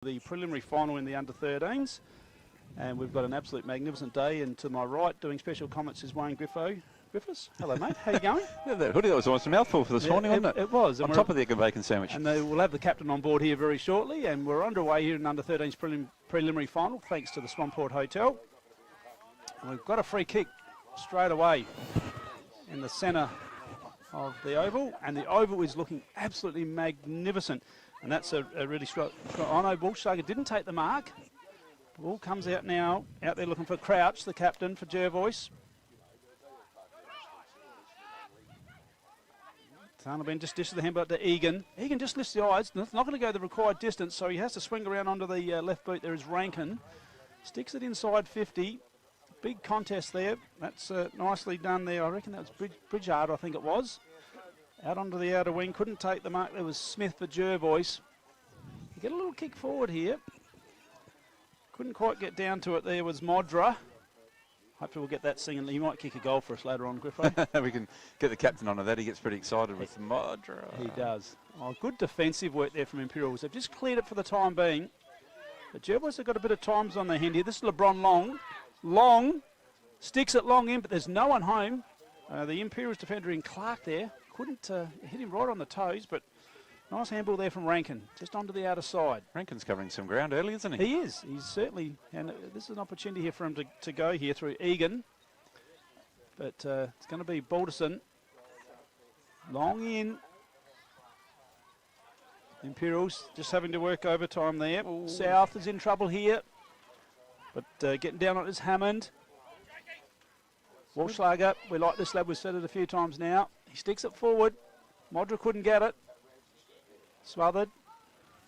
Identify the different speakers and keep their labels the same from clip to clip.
Speaker 1: The preliminary final in the under-13s, and we've got an absolute magnificent day. And to my right, doing special comments, is Wayne Griffiths. Hello, mate. How you going?
Speaker 2: Yeah, that hoodie, that was almost a mouthful for this morning, wasn't it?
Speaker 1: It was.
Speaker 2: On top of the egg and bacon sandwich.
Speaker 1: And we'll have the captain on board here very shortly, and we're underway here in under-13s preliminary final, thanks to the Swanport Hotel. And we've got a free kick straight away in the centre of the oval, and the oval is looking absolutely magnificent. And that's a really strong. Oh no, Bullshaker didn't take the mark. Ball comes out now, out there looking for Crouch, the captain for Jervois. Tarnabin just dishes the handball to Egan. Egan just lifts the eyes. It's not going to go the required distance, so he has to swing around onto the left boot. There is Rankin. Sticks it inside 50. Big contest there. That's nicely done there. I reckon that was Bridgard, I think it was. Out onto the outer wing, couldn't take the mark. There was Smith for Jervois. You get a little kick forward here. Couldn't quite get down to it. There was Modra. Hopefully we'll get that singing. He might kick a goal for us later on, Griffo.
Speaker 2: We can get the captain onto that. He gets pretty excited with Modra.
Speaker 1: He does. Oh, good defensive work there from Imperials. They've just cleared it for the time being. But Jervois have got a bit of times on their hand here. This is LeBron Long. Long sticks it long in, but there's no one home. The Imperials defender in Clark there. Couldn't hit him right on the toes, but nice handball there from Rankin, just onto the outer side.
Speaker 2: Rankin's covering some ground early, isn't he?
Speaker 1: He is. He's certainly, and this is an opportunity here for him to go here through Egan. But it's going to be Balderson. Long in. Imperials just having to work overtime there. Ooh. South is in trouble here, but getting down on his Hammond. Walschlager, we like this lad, we've said it a few times now. He sticks it forward. Modra couldn't get it. Smothered.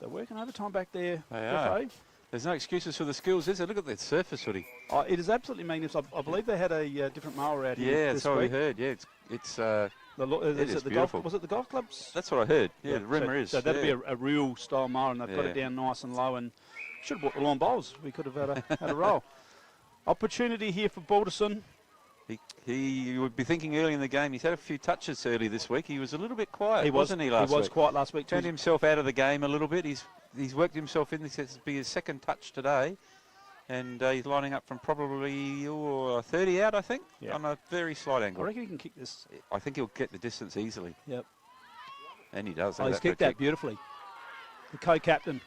Speaker 1: They're working overtime back there.
Speaker 2: They are. There's no excuses for the skills, is there? Look at that surface hoodie.
Speaker 1: Oh, it is absolutely magnificent. I believe they had a different mower out here.
Speaker 2: Yeah, that's what we heard. Yeah, it's beautiful.
Speaker 1: Was it the golf clubs?
Speaker 2: That's what I heard. Yeah, the rumour is.
Speaker 1: So that'd be a real style mower, and they've got it down nice and low. And should have bought the lawn bowls. We could have had a roll. Opportunity here for Balderson.
Speaker 2: He would be thinking early in the game. He's had a few touches early this week. He was a little bit quiet, wasn't he, last week? He was quiet last week. Turned himself out of the game a little bit. He's worked himself in. This will be his second touch today. And he's lining up from probably 30 out, I think, on a very slight angle.
Speaker 1: I reckon he can kick this.
Speaker 2: I think he'll get the distance easily.
Speaker 1: Yep.
Speaker 2: And he does.
Speaker 1: Oh, he's kicked that beautifully. The co-captain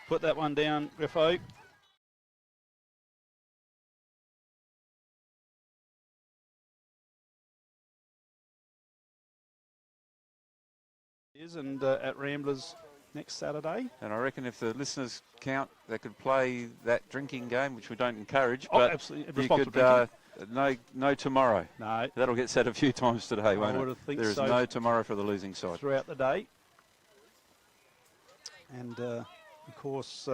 Speaker 1: put that one down, Griffo. And at Ramblers next Saturday.
Speaker 2: And I reckon if the listeners count, they could play that drinking game, which we don't encourage. But
Speaker 1: absolutely.
Speaker 2: You could, no tomorrow.
Speaker 1: No.
Speaker 2: That'll get said a few times today, won't it?
Speaker 1: There
Speaker 2: is no tomorrow for the losing side.
Speaker 1: Throughout the day. And, of course,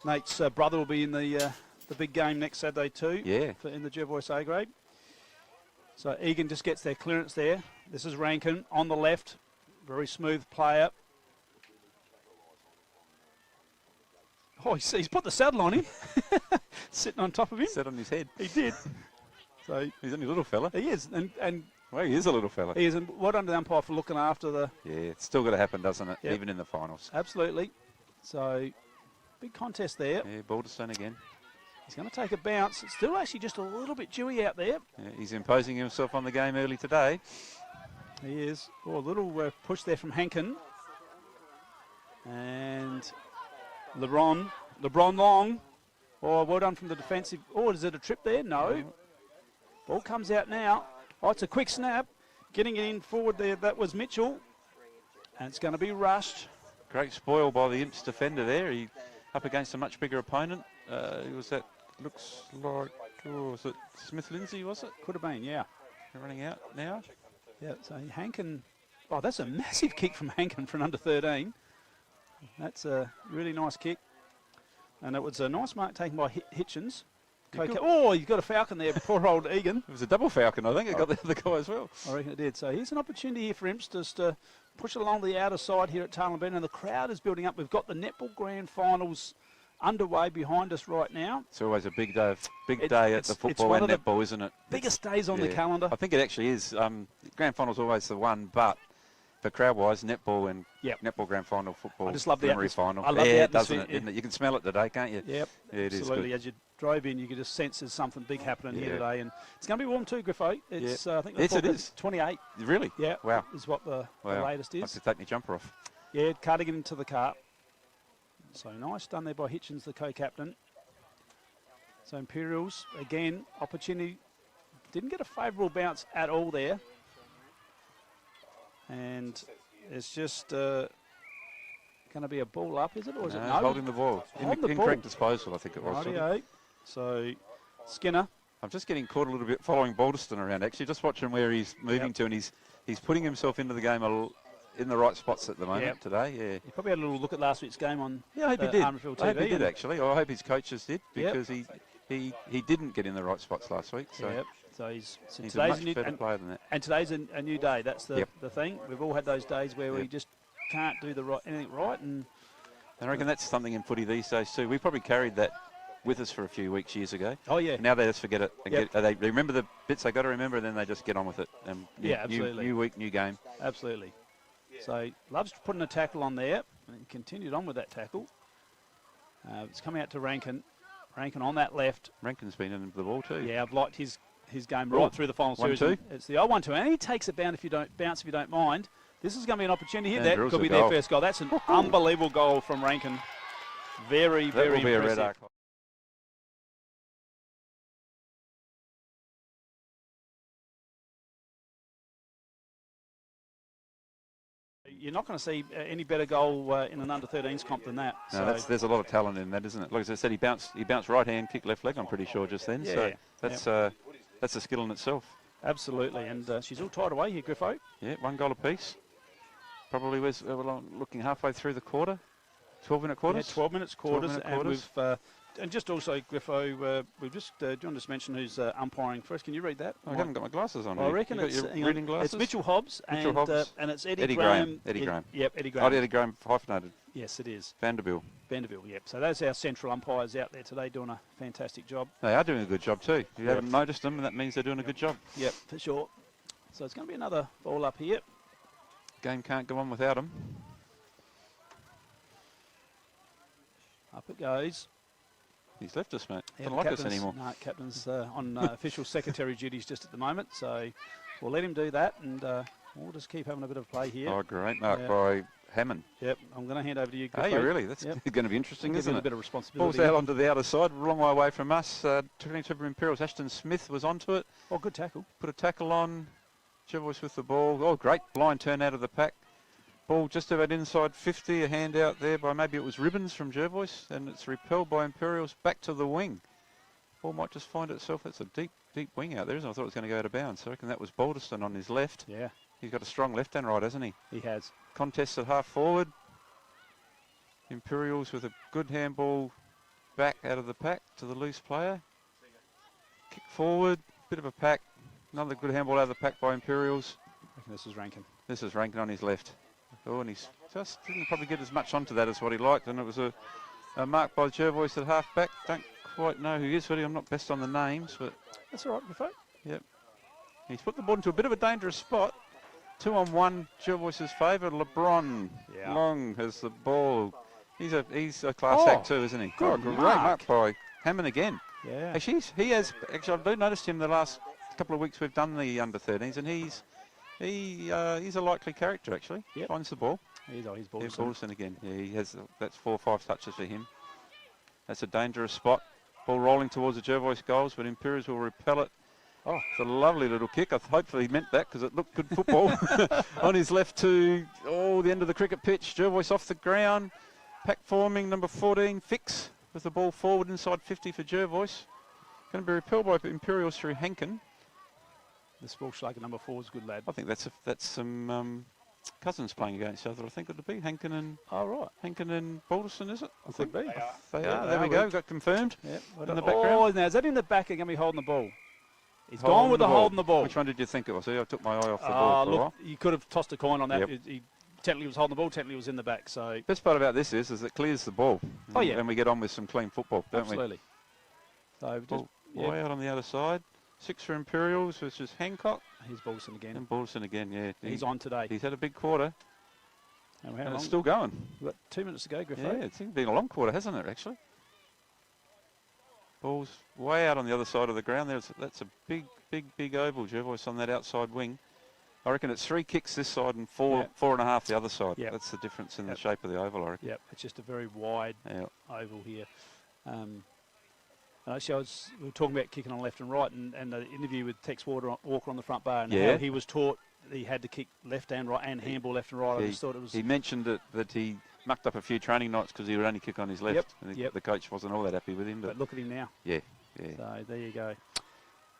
Speaker 1: Nate's brother will be in the big game next Saturday too.
Speaker 2: Yeah.
Speaker 1: In the Jervois A grade. So Egan just gets their clearance there. This is Rankin on the left. Very smooth player. Oh, he's put the saddle on him. Sitting on top of him.
Speaker 2: Sat on his head.
Speaker 1: He did. So
Speaker 2: he's only a little fella.
Speaker 1: He is. And
Speaker 2: well, he is a little fella.
Speaker 1: He is. And well done to the umpire for looking after the...
Speaker 2: Yeah, it's still got to happen, doesn't it?
Speaker 1: Yep.
Speaker 2: Even in the finals.
Speaker 1: Absolutely. So, big contest there.
Speaker 2: Yeah, Balderson again.
Speaker 1: He's going to take a bounce. It's still actually just a little bit dewy out there.
Speaker 2: Yeah, he's imposing himself on the game early today.
Speaker 1: He is. Oh, a little push there from Hankin. And LeBron Long. Oh, well done from the defensive. Oh, is it a trip there? No. Ball comes out now. Oh, it's a quick snap. Getting it in forward there. That was Mitchell. And it's going to be rushed.
Speaker 2: Great spoil by the Imps defender there. He up against a much bigger opponent. Looks like, was it Smith Lindsay, was it?
Speaker 1: Could have been, yeah.
Speaker 2: They're running out now.
Speaker 1: Yeah, so Hankin, oh, that's a massive kick from Hankin for an under-13. That's a really nice kick. And it was a nice mark taken by Hitchens. Oh, you've got a falcon there, poor old Egan.
Speaker 2: It was a double falcon, I think. It got the other guy as well.
Speaker 1: I reckon it did. So here's an opportunity here for Imps to push it along the outer side here at Tarleton, and the crowd is building up. We've got the netball grand finals underway behind us right now.
Speaker 2: It's always a big day at the football and netball, isn't it?
Speaker 1: Biggest days on the calendar.
Speaker 2: I think it actually is. Grand final's always the one, but for crowd-wise, netball and netball grand final football.
Speaker 1: I just love the atmosphere.
Speaker 2: Final.
Speaker 1: I love the atmosphere.
Speaker 2: Doesn't it? Isn't it? You can smell it today, can't you?
Speaker 1: Yep,
Speaker 2: yeah, it
Speaker 1: absolutely.
Speaker 2: is
Speaker 1: As you drove in, you could just sense there's something big happening here today, and it's going to be warm too, Griffo. It's I think
Speaker 2: it is
Speaker 1: 28.
Speaker 2: Really?
Speaker 1: Yeah.
Speaker 2: Wow.
Speaker 1: Is what the latest is.
Speaker 2: I have to take my jumper off.
Speaker 1: Yeah, cardigan into the cart. So nice done there by Hitchens, the co-captain. So Imperials again, opportunity. Didn't get a favourable bounce at all there. And it's just going to be a ball up, is it? Or is it no?
Speaker 2: Holding the ball. Incorrect disposal, I think it was.
Speaker 1: Rightio. So Skinner.
Speaker 2: I'm just getting caught a little bit following Balderston around, actually. Just watching where he's moving to, and he's putting himself into the game in the right spots at the moment today. Yeah.
Speaker 1: He probably had a little look at last week's game on
Speaker 2: I hope he did.
Speaker 1: RMFL TV.
Speaker 2: I hope he did, actually. I hope his coaches did, because he didn't get in the right spots last week. So.
Speaker 1: Yep. So he's
Speaker 2: a much better player than that.
Speaker 1: And today's a new day. That's the thing. We've all had those days where we just can't do anything right. And
Speaker 2: I reckon that's something in footy these days too. We probably carried that with us for a few weeks, years ago.
Speaker 1: Oh, yeah.
Speaker 2: Now they just forget it. And they remember the bits they got to remember, and then they just get on with it. And
Speaker 1: absolutely.
Speaker 2: New week, new game.
Speaker 1: Absolutely. So Love's putting a tackle on there, and he continued on with that tackle. It's coming out to Rankin. Rankin on that left.
Speaker 2: Rankin's been in the ball too.
Speaker 1: Yeah, I've liked his game right through the final series.
Speaker 2: 1-2.
Speaker 1: It's the 0-1-2, and he takes it bounce if you don't mind. This is going to be an opportunity here. That could be their first goal. That's an unbelievable goal from Rankin. Very, very impressive. That will be a red arc. You're not going to see any better goal in an under-13s comp than that.
Speaker 2: No, there's a lot of talent in that, isn't it? Like as I said, he bounced right hand, kicked left leg, I'm pretty sure, just then.
Speaker 1: Yeah,
Speaker 2: so that's a skill in itself.
Speaker 1: Absolutely, and she's all tied away here, Griffo.
Speaker 2: Yeah, 1 goal apiece. Probably was looking halfway through the quarter. 12-minute quarters?
Speaker 1: Yeah, 12 minutes quarters. And we've and just also, Griffo, we've just, do you want to mention who's umpiring for us? Can you read that?
Speaker 2: I haven't got my glasses on.
Speaker 1: I reckon it's
Speaker 2: reading glasses?
Speaker 1: It's Mitchell Hobbs, and it's Eddie
Speaker 2: Graham.
Speaker 1: Yep, Eddie Graham.
Speaker 2: Oh, Eddie Graham hyphenated.
Speaker 1: Yes, it is.
Speaker 2: Vanderbilt,
Speaker 1: yep. So those are our central umpires out there today doing a fantastic job.
Speaker 2: They are doing a good job too. If you haven't noticed them, that means they're doing a good job.
Speaker 1: Yep, for sure. So it's going to be another ball up here.
Speaker 2: Game can't go on without them.
Speaker 1: Up it goes.
Speaker 2: He's left us, mate.
Speaker 1: Yeah,
Speaker 2: Doesn't like us anymore.
Speaker 1: No, captain's on official secretary duties just at the moment, so we'll let him do that, and we'll just keep having a bit of play here.
Speaker 2: Oh, great mark by Hammond.
Speaker 1: Yep, I'm going to hand over to you.
Speaker 2: Hey, really? That's going to be interesting, isn't it?
Speaker 1: A bit of responsibility.
Speaker 2: Ball's out onto the outer side, a long way away from us. Turning to Imperials, Ashton Smith was onto it.
Speaker 1: Oh, good tackle.
Speaker 2: Put a tackle on. Jervois with the ball. Oh, great blind turn out of the pack. Ball just about inside 50, a hand out there by maybe it was Ribbons from Jervois, and it's repelled by Imperials back to the wing. Ball might just find itself. It's a deep, deep wing out there, isn't it? I thought it was going to go out of bounds. So I reckon that was Balderston on his left.
Speaker 1: Yeah.
Speaker 2: He's got a strong left and right, hasn't he?
Speaker 1: He has.
Speaker 2: Contest at half forward. Imperials with a good handball back out of the pack to the loose player. Kick forward, bit of a pack. Another good handball out of the pack by Imperials.
Speaker 1: I reckon this is Rankin.
Speaker 2: This is Rankin on his left. Oh, and he's just didn't probably get as much onto that as what he liked, and it was a mark by Jervois at half back. Don't quite know who he is, really. I'm not best on the names, but
Speaker 1: that's all right, Griffo.
Speaker 2: Yep. He's put the ball into a bit of a dangerous spot. 2-on-1, Jervois' favour. LeBron Long has the ball. He's a class act too, isn't he?
Speaker 1: Good
Speaker 2: great mark by Hammond again.
Speaker 1: Yeah.
Speaker 2: Actually, I've noticed him the last couple of weeks we've done the under-13s, and he's a likely character, actually.
Speaker 1: Yep.
Speaker 2: Finds the ball.
Speaker 1: He's Balderston.
Speaker 2: Yeah, Balderston again. Yeah, he has. That's 4 or 5 touches for him. That's a dangerous spot. Ball rolling towards the Jervois goals, but Imperials will repel it. Oh, it's a lovely little kick. Hopefully he meant that because it looked good football. On his left to the end of the cricket pitch. Jervois off the ground. Pack forming, number 14, Fix, with the ball forward inside 50 for Jervois. Going to be repelled by Imperials through Hankin.
Speaker 1: This ball striker number 4 is a good lad.
Speaker 2: I think that's some cousins playing against each other. I think it'll be Hankin and Hankin and Balderston, is it?
Speaker 1: I think
Speaker 2: they are. There we go. Got confirmed.
Speaker 1: Yep.
Speaker 2: In the background.
Speaker 1: Oh, now is that in the back? Are going to be holding the ball? He's gone with the holding the ball.
Speaker 2: Which one did you think it was? I took my eye off the ball for a while.
Speaker 1: You could have tossed a coin on that.
Speaker 2: Yep.
Speaker 1: He technically was holding the ball. Technically was in the back. So
Speaker 2: best part about this is it clears the ball.
Speaker 1: Oh yeah.
Speaker 2: And we get on with some clean football, don't
Speaker 1: we? Absolutely. So just
Speaker 2: way out on the other side. 6 for Imperials, which is Hancock.
Speaker 1: Here's Balderson again.
Speaker 2: And Balderson again, yeah.
Speaker 1: He's on today.
Speaker 2: He's had a big quarter.
Speaker 1: And
Speaker 2: it's still going.
Speaker 1: We've got 2 minutes to go, Griffo.
Speaker 2: Yeah, it's been a long quarter, hasn't it, actually? Ball's way out on the other side of the ground. That's a big oval, Jervois, on that outside wing. I reckon it's 3 kicks this side and 4.5 the other side.
Speaker 1: Yep.
Speaker 2: That's the difference in the shape of the oval, I reckon.
Speaker 1: Yep, it's just a very wide oval here. Actually, we were talking about kicking on left and right, and the interview with Tex Walker on the front bar, and how he was taught that he had to kick left and right and handball left and right. I just thought it was.
Speaker 2: He mentioned that he mucked up a few training nights because he would only kick on his left.
Speaker 1: Yep.
Speaker 2: The coach wasn't all that happy with him.
Speaker 1: But look at him now.
Speaker 2: Yeah.
Speaker 1: So there you go.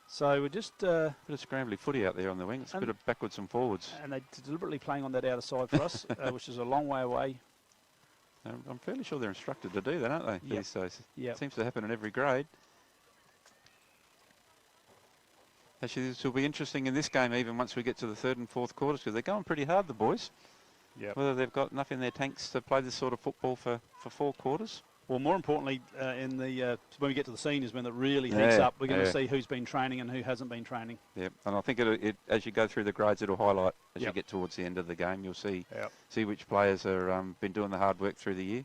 Speaker 1: So we're just
Speaker 2: a bit of scrambly footy out there on the wing. It's a bit of backwards and forwards.
Speaker 1: And they're deliberately playing on that outer side for us, which is a long way away.
Speaker 2: I'm fairly sure they're instructed to do that, aren't they? These days.
Speaker 1: It
Speaker 2: seems to happen in every grade. Actually, this will be interesting in this game, even once we get to the 3rd and 4th quarters, because they're going pretty hard, the boys. Whether they've got enough in their tanks to play this sort of football for 4 quarters.
Speaker 1: Well, more importantly, when we get to the seniors, when it really heats up, we're going to see who's been training and who hasn't been training.
Speaker 2: Yeah, and I think as you go through the grades, it'll highlight as you get towards the end of the game. You'll see which players are been doing the hard work through the year.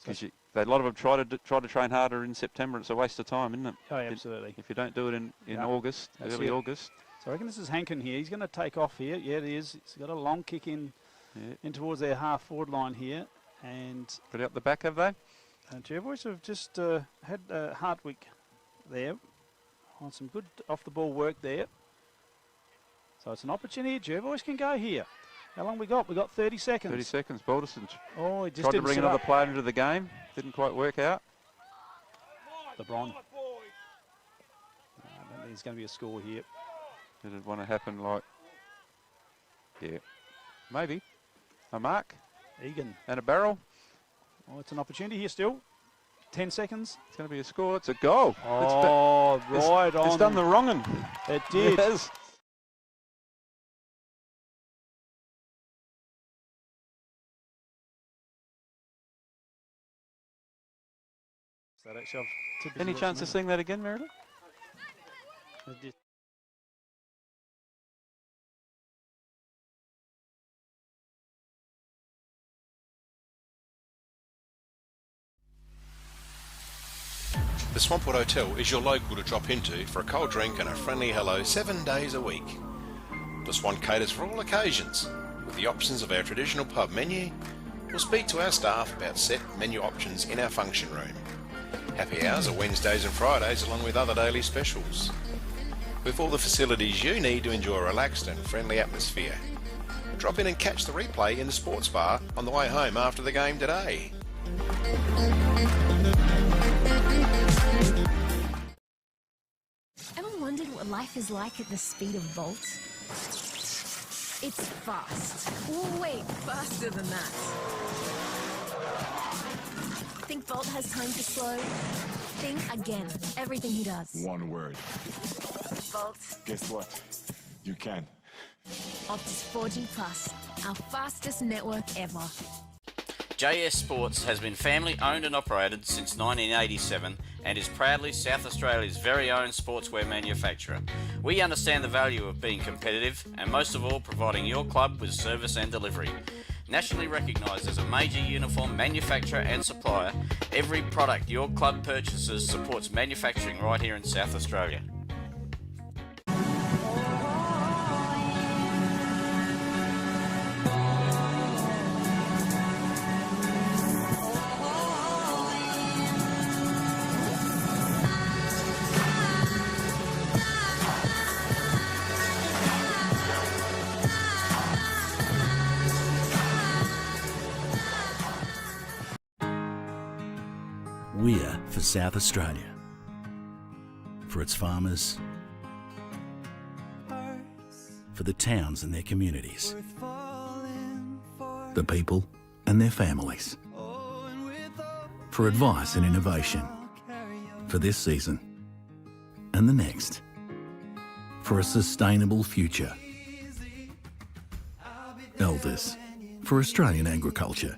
Speaker 2: Because a lot of them try to train harder in September. It's a waste of time, isn't it?
Speaker 1: Oh, absolutely.
Speaker 2: If you don't do it in August, early August.
Speaker 1: So I reckon this is Hankin here. He's going to take off here. Yeah, it is. He's got a long kick in towards their half-forward line here. And
Speaker 2: pretty up the back, have they?
Speaker 1: Jervois have just had Hartwick there on some good off-the-ball work there. So it's an opportunity. Jervois can go here. How long we got? We got 30 seconds.
Speaker 2: 30 seconds. Balderson
Speaker 1: he just
Speaker 2: tried to bring another player into the game. Didn't quite work out.
Speaker 1: LeBron. I don't think there's going to be a score here.
Speaker 2: Did it want to happen like... Yeah. Maybe. A mark.
Speaker 1: Egan.
Speaker 2: And a barrel.
Speaker 1: Oh, it's an opportunity here still. 10 seconds.
Speaker 2: It's going to be a score. It's a goal.
Speaker 1: Oh, right on.
Speaker 2: It's done the wrong one.
Speaker 1: It did.
Speaker 2: Yes. Any chance of seeing that again, Meredith?
Speaker 3: The Swampwood Hotel is your local to drop into for a cold drink and a friendly hello 7 days a week. The Swan caters for all occasions, with the options of our traditional pub menu. We'll speak to our staff about set menu options in our function room. Happy hours are Wednesdays and Fridays along with other daily specials. With all the facilities you need to enjoy a relaxed and friendly atmosphere. Drop in and catch the replay in the sports bar on the way home after the game today.
Speaker 4: Ever wondered what life is like at the speed of Volt? It's fast. Oh, wait, faster than that. Think Volt has time to slow? Think again. Everything he does.
Speaker 5: One word.
Speaker 4: Volt.
Speaker 5: Guess what? You can.
Speaker 4: Optus 4G Plus, our fastest network ever.
Speaker 6: JS Sports has been family owned and operated since 1987 and is proudly South Australia's very own sportswear manufacturer. We understand the value of being competitive and most of all providing your club with service and delivery. Nationally recognised as a major uniform manufacturer and supplier, every product your club purchases supports manufacturing right here in South Australia.
Speaker 7: We're for South Australia, for its farmers, for the towns and their communities, the people and their families, for advice and innovation, for this season and the next, for a sustainable future. Elders, for Australian agriculture.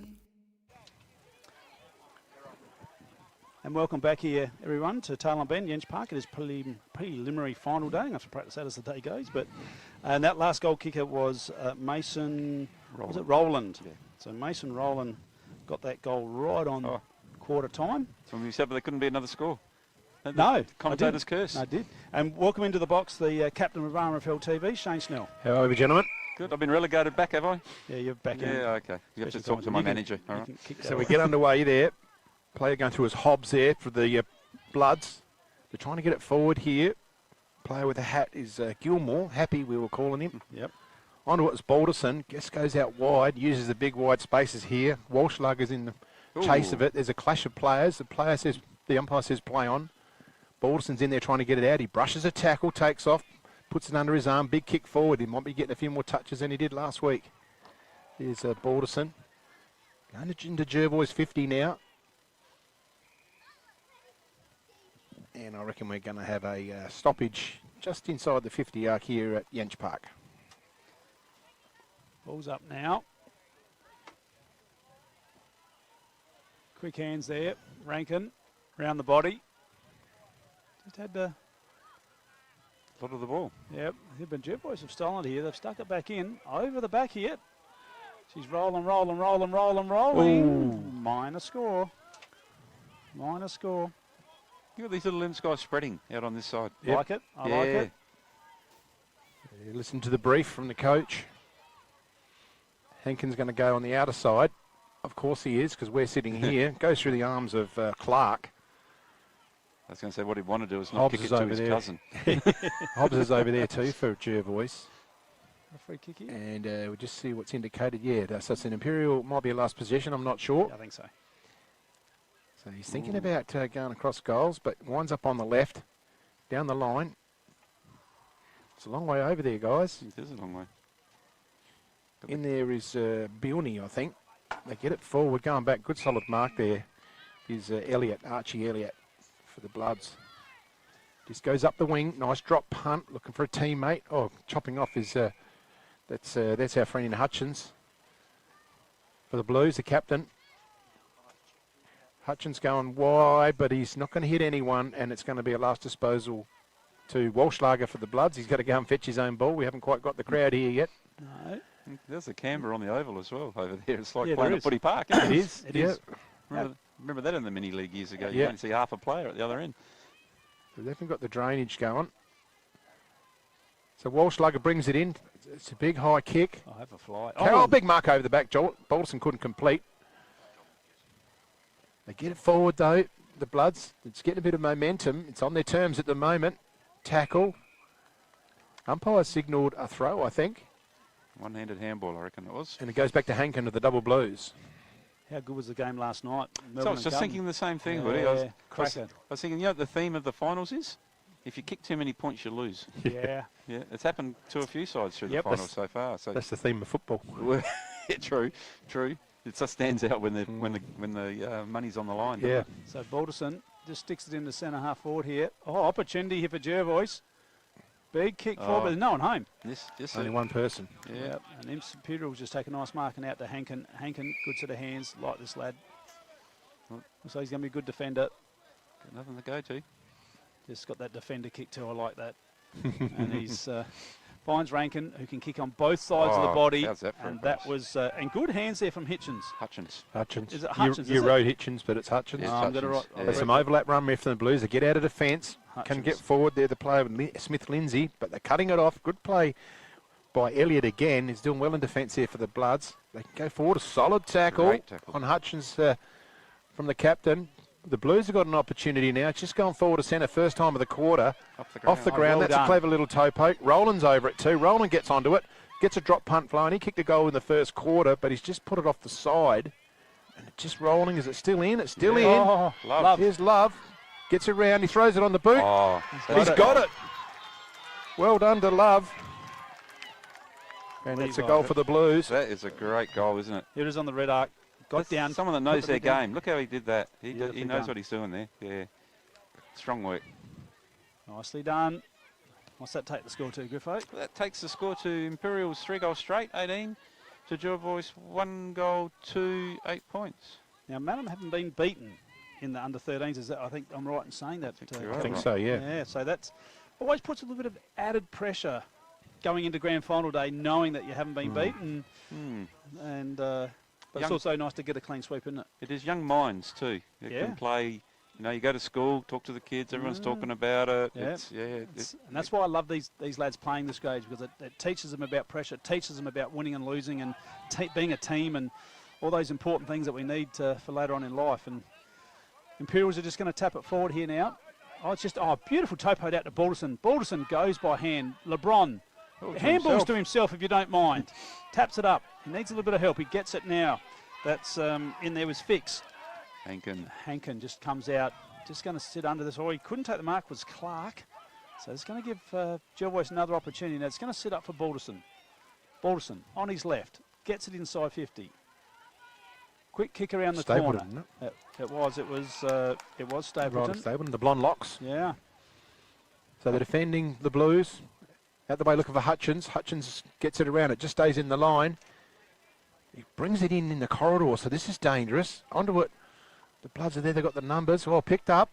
Speaker 1: And welcome back here, everyone, to Tailem Bend, Yench Park. It is preliminary final day. I have to practice that as the day goes. And that last goal kicker was Mason Rowland. Was it Rowland? Yeah. So Mason Rowland got that goal right on quarter time.
Speaker 2: So we said there couldn't be another score.
Speaker 1: No.
Speaker 2: Commentator's curse.
Speaker 1: I did. And welcome into the box, the captain of RMFL TV, Shane Snell.
Speaker 8: How are we, gentlemen?
Speaker 2: Good. I've been relegated back, have I?
Speaker 1: Yeah, you're back in.
Speaker 2: Yeah, okay. You have to talk to my manager. All right.
Speaker 8: So we get underway there. Player going through his Hobbs there for the Bloods. They're trying to get it forward here. Player with a hat is Gilmore. Happy, we were calling him.
Speaker 1: Yep.
Speaker 8: Onto it was Balderson. Guess goes out wide. Uses the big wide spaces here. Walshlugger's in the chase of it. There's a clash of players. The umpire says play on. Balderson's in there trying to get it out. He brushes a tackle, takes off, puts it under his arm. Big kick forward. He might be getting a few more touches than he did last week. Here's Balderson. Going into Jervois 50 now. And I reckon we're going to have a stoppage just inside the 50 arc here at Yench Park.
Speaker 1: Ball's up now. Quick hands there. Rankin round the body. Just had to...
Speaker 2: A lot of the ball.
Speaker 1: Yep. But Jervois have stolen it here. They've stuck it back in. Over the back here. She's rolling. Ooh. Minor score.
Speaker 2: Look at these little limbs guys spreading out on this side.
Speaker 1: Yep. Like it? I like it.
Speaker 8: Yeah, listen to the brief from the coach. Hankins going to go on the outer side. Of course he is, because we're sitting here. Goes through the arms of Clark.
Speaker 2: I was going to say what he'd want to do is not kick it to his cousin.
Speaker 8: Hobbs is over there too for Jervois.
Speaker 1: A free kick here.
Speaker 8: And we'll just see what's indicated. Yeah, so it's an Imperial, might be a last possession, I'm not sure.
Speaker 1: Yeah, I think so.
Speaker 8: So he's thinking about going across goals, but winds up on the left, down the line. It's a long way over there, guys.
Speaker 2: It is a long way.
Speaker 8: In there is Bilney, I think. They get it forward, going back. Good solid mark there is Archie Elliott for the Bloods. Just goes up the wing. Nice drop punt, looking for a teammate. Oh, chopping off is, that's our friend in Hutchins. For the Blues, the captain. Hutchins going wide, but he's not going to hit anyone, and it's going to be a last disposal to Walshlager for the Bloods. He's got to go and fetch his own ball. We haven't quite got the crowd here yet.
Speaker 1: No.
Speaker 2: There's a Canberra on the oval as well over there. It's like playing at Footy Park. Isn't it?
Speaker 8: It is.
Speaker 2: Remember that in the mini league years ago?
Speaker 8: Yeah.
Speaker 2: You don't see half a player at the other end.
Speaker 8: We've definitely got the drainage going. So Walshlager brings it in. It's a big high kick.
Speaker 1: I have a fly.
Speaker 8: Oh, big mark over the back. Balderson couldn't complete. They get it forward though. The Bloods, it's getting a bit of momentum. It's on their terms at the moment. Tackle. Umpire signalled a throw, I think.
Speaker 2: One-handed handball, I reckon it was.
Speaker 8: And it goes back to Hankin of the Double Blues.
Speaker 1: How good was the game last night?
Speaker 2: So I was just thinking the same thing, Woody. I was thinking, you know what the theme of the finals is? If you kick too many points, you lose.
Speaker 1: Yeah.
Speaker 2: Yeah, it's happened to a few sides through the finals so far. So
Speaker 8: that's the theme of football.
Speaker 2: Yeah, true. It just stands out when the money's on the line.
Speaker 8: Yeah.
Speaker 1: So Balderson just sticks it in the centre half forward here. Oh, opportunity here for Jervois. Big kick forward, but there's no one home.
Speaker 2: Yes,
Speaker 8: only one person.
Speaker 2: Yeah.
Speaker 1: And Imperials just take a nice marking out to Hankin. Hankin, good set of hands, like this lad. So he's going to be a good defender.
Speaker 2: Got nothing to go to.
Speaker 1: Just got that defender kick too, I like that. And he's finds Rankin, who can kick on both sides of the body. That was and good hands there from Hutchins.
Speaker 8: Is
Speaker 1: it Hutchins?
Speaker 8: You wrote Hitchens, but it's Hutchins. There's some overlap run there from the Blues. They get out of defence, can get forward. They're the player Smith-Lindsay, but they're cutting it off. Good play by Elliott again. He's doing well in defence here for the Bloods. They can go forward. A solid tackle on Hutchins from the captain. The Blues have got an opportunity now. It's just going forward to centre, first time of the quarter. Off the ground. That's a clever little toe poke. Rowland's over it too. Rowland gets onto it. Gets a drop punt flowing. He kicked a goal in the first quarter, but he's just put it off the side. And it's just rolling. Is it still in? It's still in.
Speaker 2: Oh, Love.
Speaker 8: Here's Love. Gets around. He throws it on the boot.
Speaker 2: Oh,
Speaker 8: he's got it. Well done to Love. And it's a goal for the Blues.
Speaker 2: That is a great goal, isn't it?
Speaker 1: It is on the red arc. Got down.
Speaker 2: Someone that knows their game. Look how he did that. He knows what he's doing there. Yeah. Strong work.
Speaker 1: Nicely done. What's that take the score to, Griffo?
Speaker 2: That takes the score to Imperials 3 goals straight, 18. To Jervois 1 goal, 8 points.
Speaker 1: Now, Madam haven't been beaten in the under-13s. Is that, I think I'm right in saying that.
Speaker 8: I think so, yeah.
Speaker 1: Yeah, so that's always puts a little bit of added pressure going into grand final day, knowing that you haven't been beaten. And but it's also nice to get a clean sweep, isn't it?
Speaker 2: It is young minds too. You can play. You know, you go to school, talk to the kids. Everyone's talking about it. And
Speaker 1: that's why I love these lads playing this stage, because it teaches them about pressure, it teaches them about winning and losing, and being a team, and all those important things that we need for later on in life. And Imperials are just going to tap it forward here now. Oh, it's just beautiful topoed out to Balderson. Balderson goes by hand. LeBron. Handballs to himself, if you don't mind. Taps it up. He needs a little bit of help. He gets it now. That's in there was Fix. Hankin just comes out. Just going to sit under this. He couldn't take the mark, was Clark. So it's going to give Jervois another opportunity. Now it's going to sit up for Balderson. Balderson on his left. Gets it inside 50. Quick kick around the corner.
Speaker 8: Isn't it?
Speaker 1: It was Stapleton.
Speaker 8: Right, Stapleton, the blonde locks.
Speaker 1: Yeah.
Speaker 8: So they're defending the Blues. Out the way looking for Hutchins. Hutchins gets it around. It just stays in the line. He brings it in the corridor, so this is dangerous. Onto it. The Bloods are there. They've got the numbers. Well, picked up.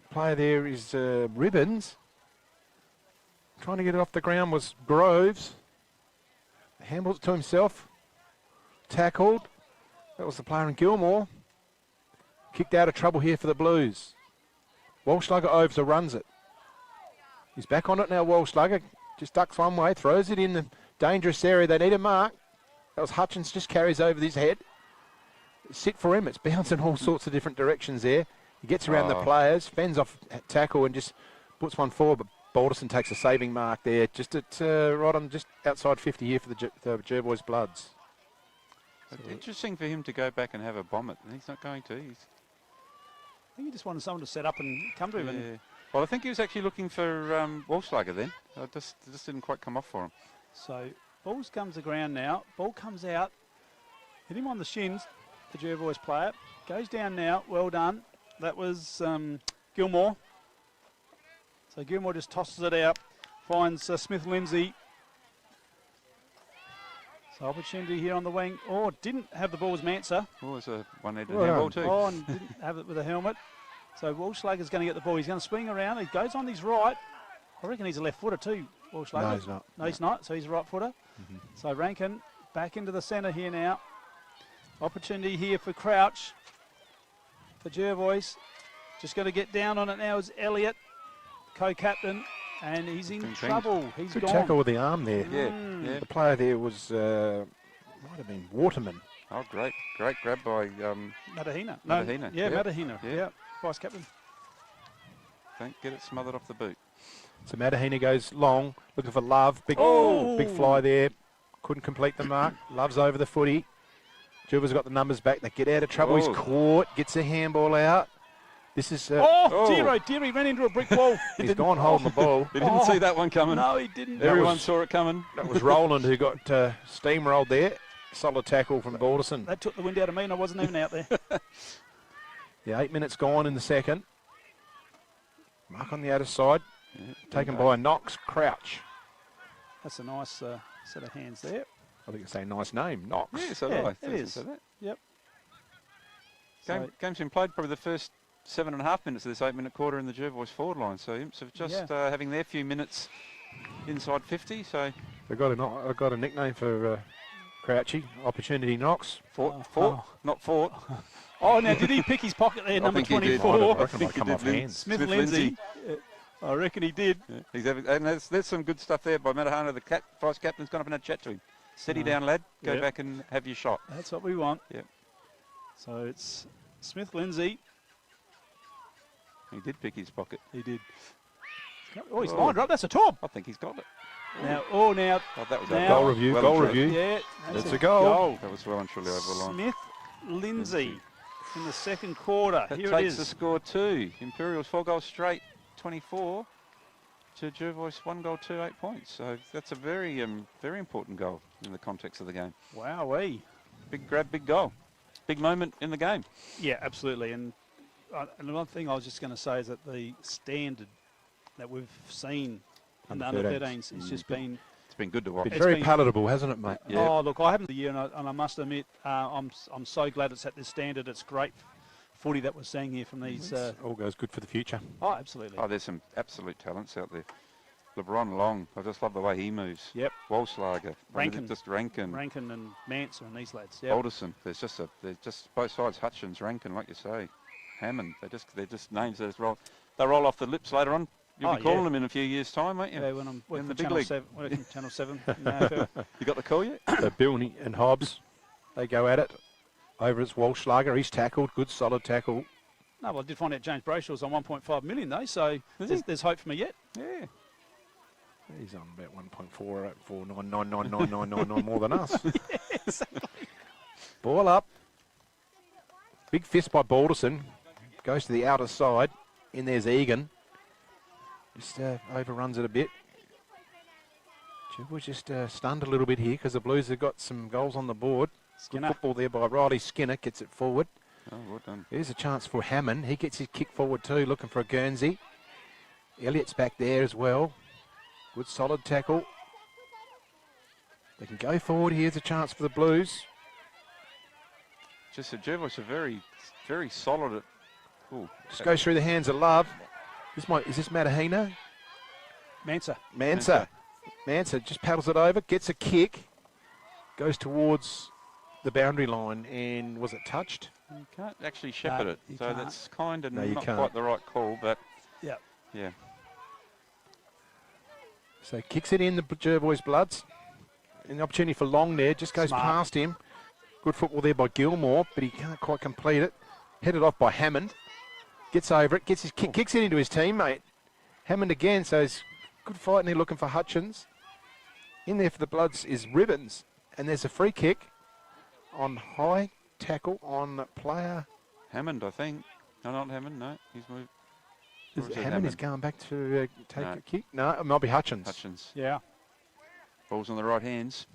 Speaker 8: Player there is Ribbons. Trying to get it off the ground was Groves. Handballs it to himself. Tackled. That was the player in Gilmore. Kicked out of trouble here for the Blues. Walschlager Ovesa runs it. He's back on it now, Walschlager. Just ducks one way, throws it in the dangerous area. They need a mark. That was Hutchins, just carries over his head. Sit for him. It's bouncing all sorts of different directions there. He gets around the players, fends off tackle and just puts one forward, but Balderson takes a saving mark there. Just at right on just outside 50 here for the Jervois Bloods.
Speaker 2: It's interesting for him to go back and have a bomb it. He's not going to.
Speaker 1: I think he just wanted someone to set up and come to him.
Speaker 2: Yeah. Well, I think he was actually looking for Walschlager then. It just didn't quite come off for him.
Speaker 1: So, ball comes to ground now. Ball comes out. Hit him on the shins, the Jervois player. Goes down now. Well done. That was Gilmore. So, Gilmore just tosses it out. Finds Smith-Lindsay. So, opportunity here on the wing. Oh, didn't have the ball as Manser.
Speaker 2: Oh, it's a one-handed handball too.
Speaker 1: Oh, and didn't have it with a helmet. So Walschlager's going to get the ball. He's going to swing around. He goes on his right. I reckon he's a left footer too, Walschlager.
Speaker 8: No, he's not.
Speaker 1: No, he's not. So he's a right footer. So Rankin back into the centre here now. Opportunity here for Crouch. For Jervois. Just going to get down on it now is Elliott, co-captain. And he's in trouble. He's
Speaker 8: Good
Speaker 1: gone.
Speaker 8: tackle with the arm there.
Speaker 2: Yeah.
Speaker 8: The player there was, might have been Waterman.
Speaker 2: Oh, great grab by
Speaker 1: Matahina.
Speaker 2: Matahina.
Speaker 1: Yeah, Matahina. Yeah. Vice captain.
Speaker 2: Don't get it smothered off the boot.
Speaker 8: So Matahina goes long, looking for Love. Big fly there. Couldn't complete the mark. Love's over the footy. Jervois got the numbers back. They get out of trouble. He's caught. Gets a handball out. This is...
Speaker 1: Deary ran into a brick wall.
Speaker 8: He's gone holding the ball.
Speaker 2: He didn't see that one coming.
Speaker 1: No, he didn't.
Speaker 2: Everyone saw it coming.
Speaker 8: That was Roland who got steamrolled there. Solid tackle from Balderson.
Speaker 1: That took the wind out of me and I wasn't even out there.
Speaker 8: Yeah, 8 minutes gone in the second. Mark on the outer side. Taken by Knox. Crouch.
Speaker 1: That's a nice set of hands there.
Speaker 8: I think it's a nice name, Knox.
Speaker 2: Yeah, so
Speaker 1: it is.
Speaker 2: That.
Speaker 1: Yep.
Speaker 2: Game's been played probably the first 7.5 minutes of this 8-minute quarter in the Jervois forward line. So Imps have just having their few minutes inside 50. So
Speaker 8: I've got a nickname for Crouchy. Opportunity Knox.
Speaker 2: Fort, not Fort.
Speaker 1: Oh, now did he pick his pocket there, number 24?
Speaker 8: I reckon it come off hands.
Speaker 1: Smith-Lindsay. I reckon he did.
Speaker 2: Yeah. And there's some good stuff there by Matahana. The vice captain's gone up and had a chat to him. Steady down, lad. Go back and have your shot.
Speaker 1: That's what we want.
Speaker 2: Yep.
Speaker 1: So it's Smith-Lindsay.
Speaker 2: He did pick his pocket.
Speaker 1: He did. Oh, he's lined her up. That's a top.
Speaker 2: I think he's got it.
Speaker 1: Now,
Speaker 2: that was
Speaker 1: now,
Speaker 8: goal review.
Speaker 2: Well
Speaker 8: goal review.
Speaker 1: Yeah,
Speaker 8: that's a goal.
Speaker 2: That was well and truly over the line.
Speaker 1: Smith-Lindsay in the second quarter.
Speaker 2: That
Speaker 1: Here
Speaker 2: takes
Speaker 1: it is.
Speaker 2: the score 2. Imperials 4 goals straight, 24. To Jervois 1 goal, 2, 8 points. So that's a very, very important goal in the context of the game.
Speaker 1: Wowee.
Speaker 2: Big grab, big goal. Big moment in the game.
Speaker 1: Yeah, absolutely. And another thing I was just going to say is that the standard that we've seen in the under-13s has just been...
Speaker 2: It's been good to watch.
Speaker 8: It's very palatable, hasn't it, mate?
Speaker 1: Yeah. Oh, look, I haven't the year, and I must admit, I'm so glad it's at this standard. It's great footy that we're seeing here from these.
Speaker 8: All goes good for the future.
Speaker 1: Oh, absolutely.
Speaker 2: Oh, there's some absolute talents out there. LeBron Long, I just love the way he moves.
Speaker 1: Yep.
Speaker 2: Walslager.
Speaker 1: Rankin.
Speaker 2: Just Rankin.
Speaker 1: Rankin and Manser and these lads. Yep.
Speaker 2: Alderson. They're just both sides. Hutchins, Rankin, like you say. Hammond. They're just names that they roll off the lips later on. You'll be calling them in a few years' time, won't you?
Speaker 1: Yeah, when I'm working
Speaker 2: the
Speaker 1: for
Speaker 2: big
Speaker 1: Channel
Speaker 2: league.
Speaker 1: 7. Working Channel 7. In the AFL.
Speaker 2: You got the call yet?
Speaker 8: Bill and Hobbs, they go at it. Over it's Walslager. He's tackled. Good, solid tackle.
Speaker 1: No, well, I did find out James Brayshaw was on 1.5 million, though, so there's hope for me yet.
Speaker 2: Yeah.
Speaker 8: He's on about 1.4499999 more than us.
Speaker 1: Yeah, exactly.
Speaker 8: Ball up. Big fist by Balderson. Goes to the outer side. In there's Egan. Just overruns it a bit. Jervois just stunned a little bit here because the Blues have got some goals on the board.
Speaker 1: Skinner.
Speaker 8: Good football there by Riley Skinner. Gets it forward.
Speaker 2: Oh, well done.
Speaker 8: Here's a chance for Hammond. He gets his kick forward too, looking for a Guernsey. Elliott's back there as well. Good solid tackle. They can go forward. Here's a chance for the Blues.
Speaker 2: Just Jervois are very, very solid.
Speaker 8: Just goes through the hands of Love. Is this Matahina?
Speaker 1: Manser.
Speaker 8: Manser just paddles it over, gets a kick, goes towards the boundary line, and was it touched?
Speaker 2: You can't actually shepherd it, so
Speaker 1: can't.
Speaker 2: that's kind of
Speaker 8: No, you
Speaker 2: not
Speaker 8: can't.
Speaker 2: quite the right call, but
Speaker 1: Yep.
Speaker 2: yeah.
Speaker 8: So kicks it in the Jervois Bloods. An opportunity for Long there, just goes
Speaker 1: Smart.
Speaker 8: past him. Good football there by Gilmore, but he can't quite complete it. Headed off by Hammond. Gets over it, gets his kick, kicks it into his teammate. Hammond again, so it's good fight, and they're looking for Hutchins. In there for the Bloods is Ribbons, and there's a free kick on high tackle on player.
Speaker 2: Hammond, I think. No, not Hammond, no. He's moved. Or is it
Speaker 8: Hammond is going back to take a kick. No, it might be Hutchins.
Speaker 2: Hutchins.
Speaker 1: Yeah.
Speaker 2: Ball's on the right hands.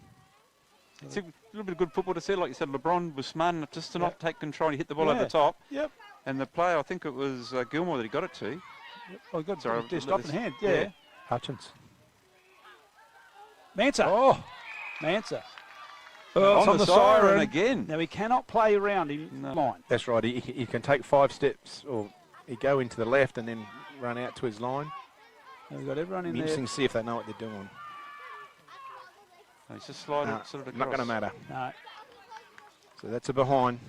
Speaker 2: It's a little bit of good football to see. Like you said, LeBron was smart enough just to not take control. He hit the ball over the top.
Speaker 1: Yep.
Speaker 2: And the player, I think it was Gilmore that he got it to.
Speaker 1: Yep. Oh, good.
Speaker 2: Sorry,
Speaker 1: Just stop in hand. Yeah.
Speaker 8: Hutchins.
Speaker 1: Manser.
Speaker 8: Oh,
Speaker 1: Manser.
Speaker 8: oh, it's
Speaker 2: on the siren again.
Speaker 1: Now, he cannot play around in line.
Speaker 8: that's right. He can take 5 steps, or he go into the left and then run out to his line.
Speaker 1: Now we've got everyone in there.
Speaker 8: Interesting to see if they know what they're doing.
Speaker 2: He's just sliding it sort of across.
Speaker 8: Not going to matter.
Speaker 1: No.
Speaker 8: So that's a behind.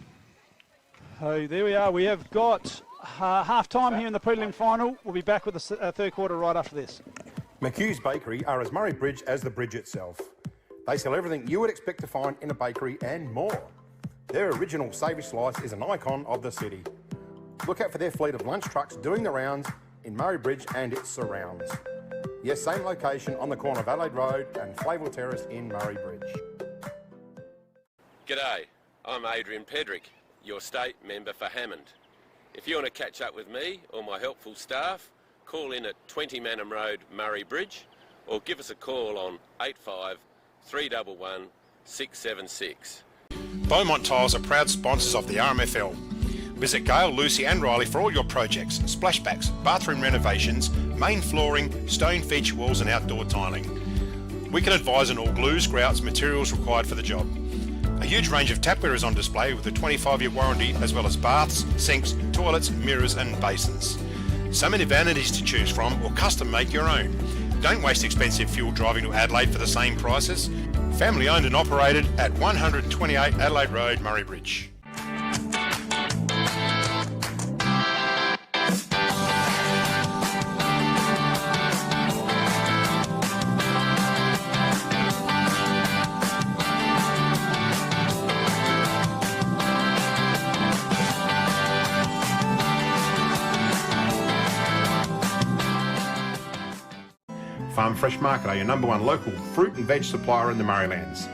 Speaker 1: So there we are. We have got half time here in the prelim final. We'll be back with the third quarter right after this.
Speaker 9: McHugh's Bakery are as Murray Bridge as the bridge itself. They sell everything you would expect to find in a bakery and more. Their original savoury slice is an icon of the city. Look out for their fleet of lunch trucks doing the rounds in Murray Bridge and its surrounds. Yes, same location on the corner of Adelaide Road and Flayville Terrace in Murray Bridge.
Speaker 10: G'day, I'm Adrian Pedrick, your state member for Hammond. If you want to catch up with me or my helpful staff, call in at 20 Manham Road, Murray Bridge, or give us a call on 85 311 676.
Speaker 9: Beaumont Tiles are proud sponsors of the RMFL. Visit Gail, Lucy and Riley for all your projects, splashbacks, bathroom renovations, main flooring, stone feature walls and outdoor tiling. We can advise on all glues, grouts, materials required for the job. A huge range of tapware is on display with a 25-year warranty, as well as baths, sinks, toilets, mirrors and basins. So many vanities to choose from, or custom make your own. Don't waste expensive fuel driving to Adelaide for the same prices. Family owned and operated at 128 Adelaide Road, Murray Bridge. Farm Fresh Market are your #1 local fruit and veg supplier in the Murraylands.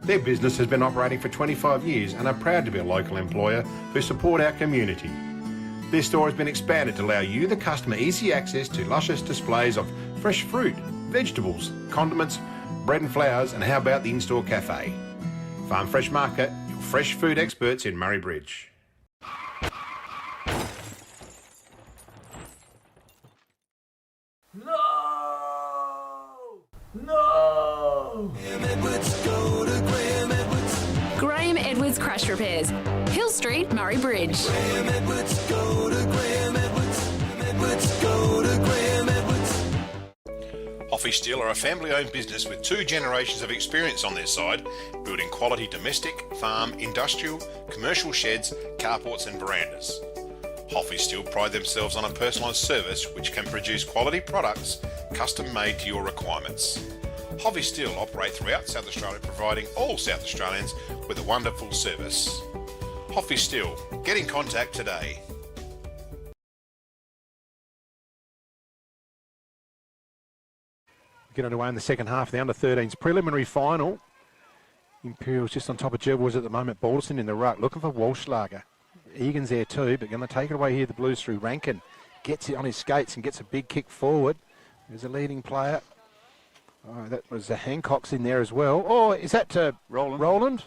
Speaker 9: Their business has been operating for 25 years and are proud to be a local employer who support our community. Their store has been expanded to allow you, the customer, easy access to luscious displays of fresh fruit, vegetables, condiments, bread and flowers, and how about the in-store cafe? Farm Fresh Market, your fresh food experts in Murray Bridge.
Speaker 11: Graham Edwards Crash Repairs.
Speaker 4: Hill Street, Murray Bridge.
Speaker 11: Graham Edwards, go to Graham Edwards. Graham Edwards, go to Graham Edwards.
Speaker 9: Hoffy Steel are a family-owned business with 2 generations of experience on their side, building quality domestic, farm, industrial, commercial sheds, carports and verandas. Hoffy Steel pride themselves on a personalised service which can produce quality products custom made to your requirements. Hoffy Steel operate throughout South Australia, providing all South Australians with a wonderful service. Hoffy Steel, get in contact today.
Speaker 8: Get underway in the second half of the under-13s preliminary final. Imperials just on top of Jervois at the moment. Balderson in the ruck, looking for Walschlager. Egan's there too, but going to take it away here, the Blues, through Rankin. Gets it on his skates and gets a big kick forward. There's a leading player. Oh, that was Hancock's in there as well. Oh, is that Roland?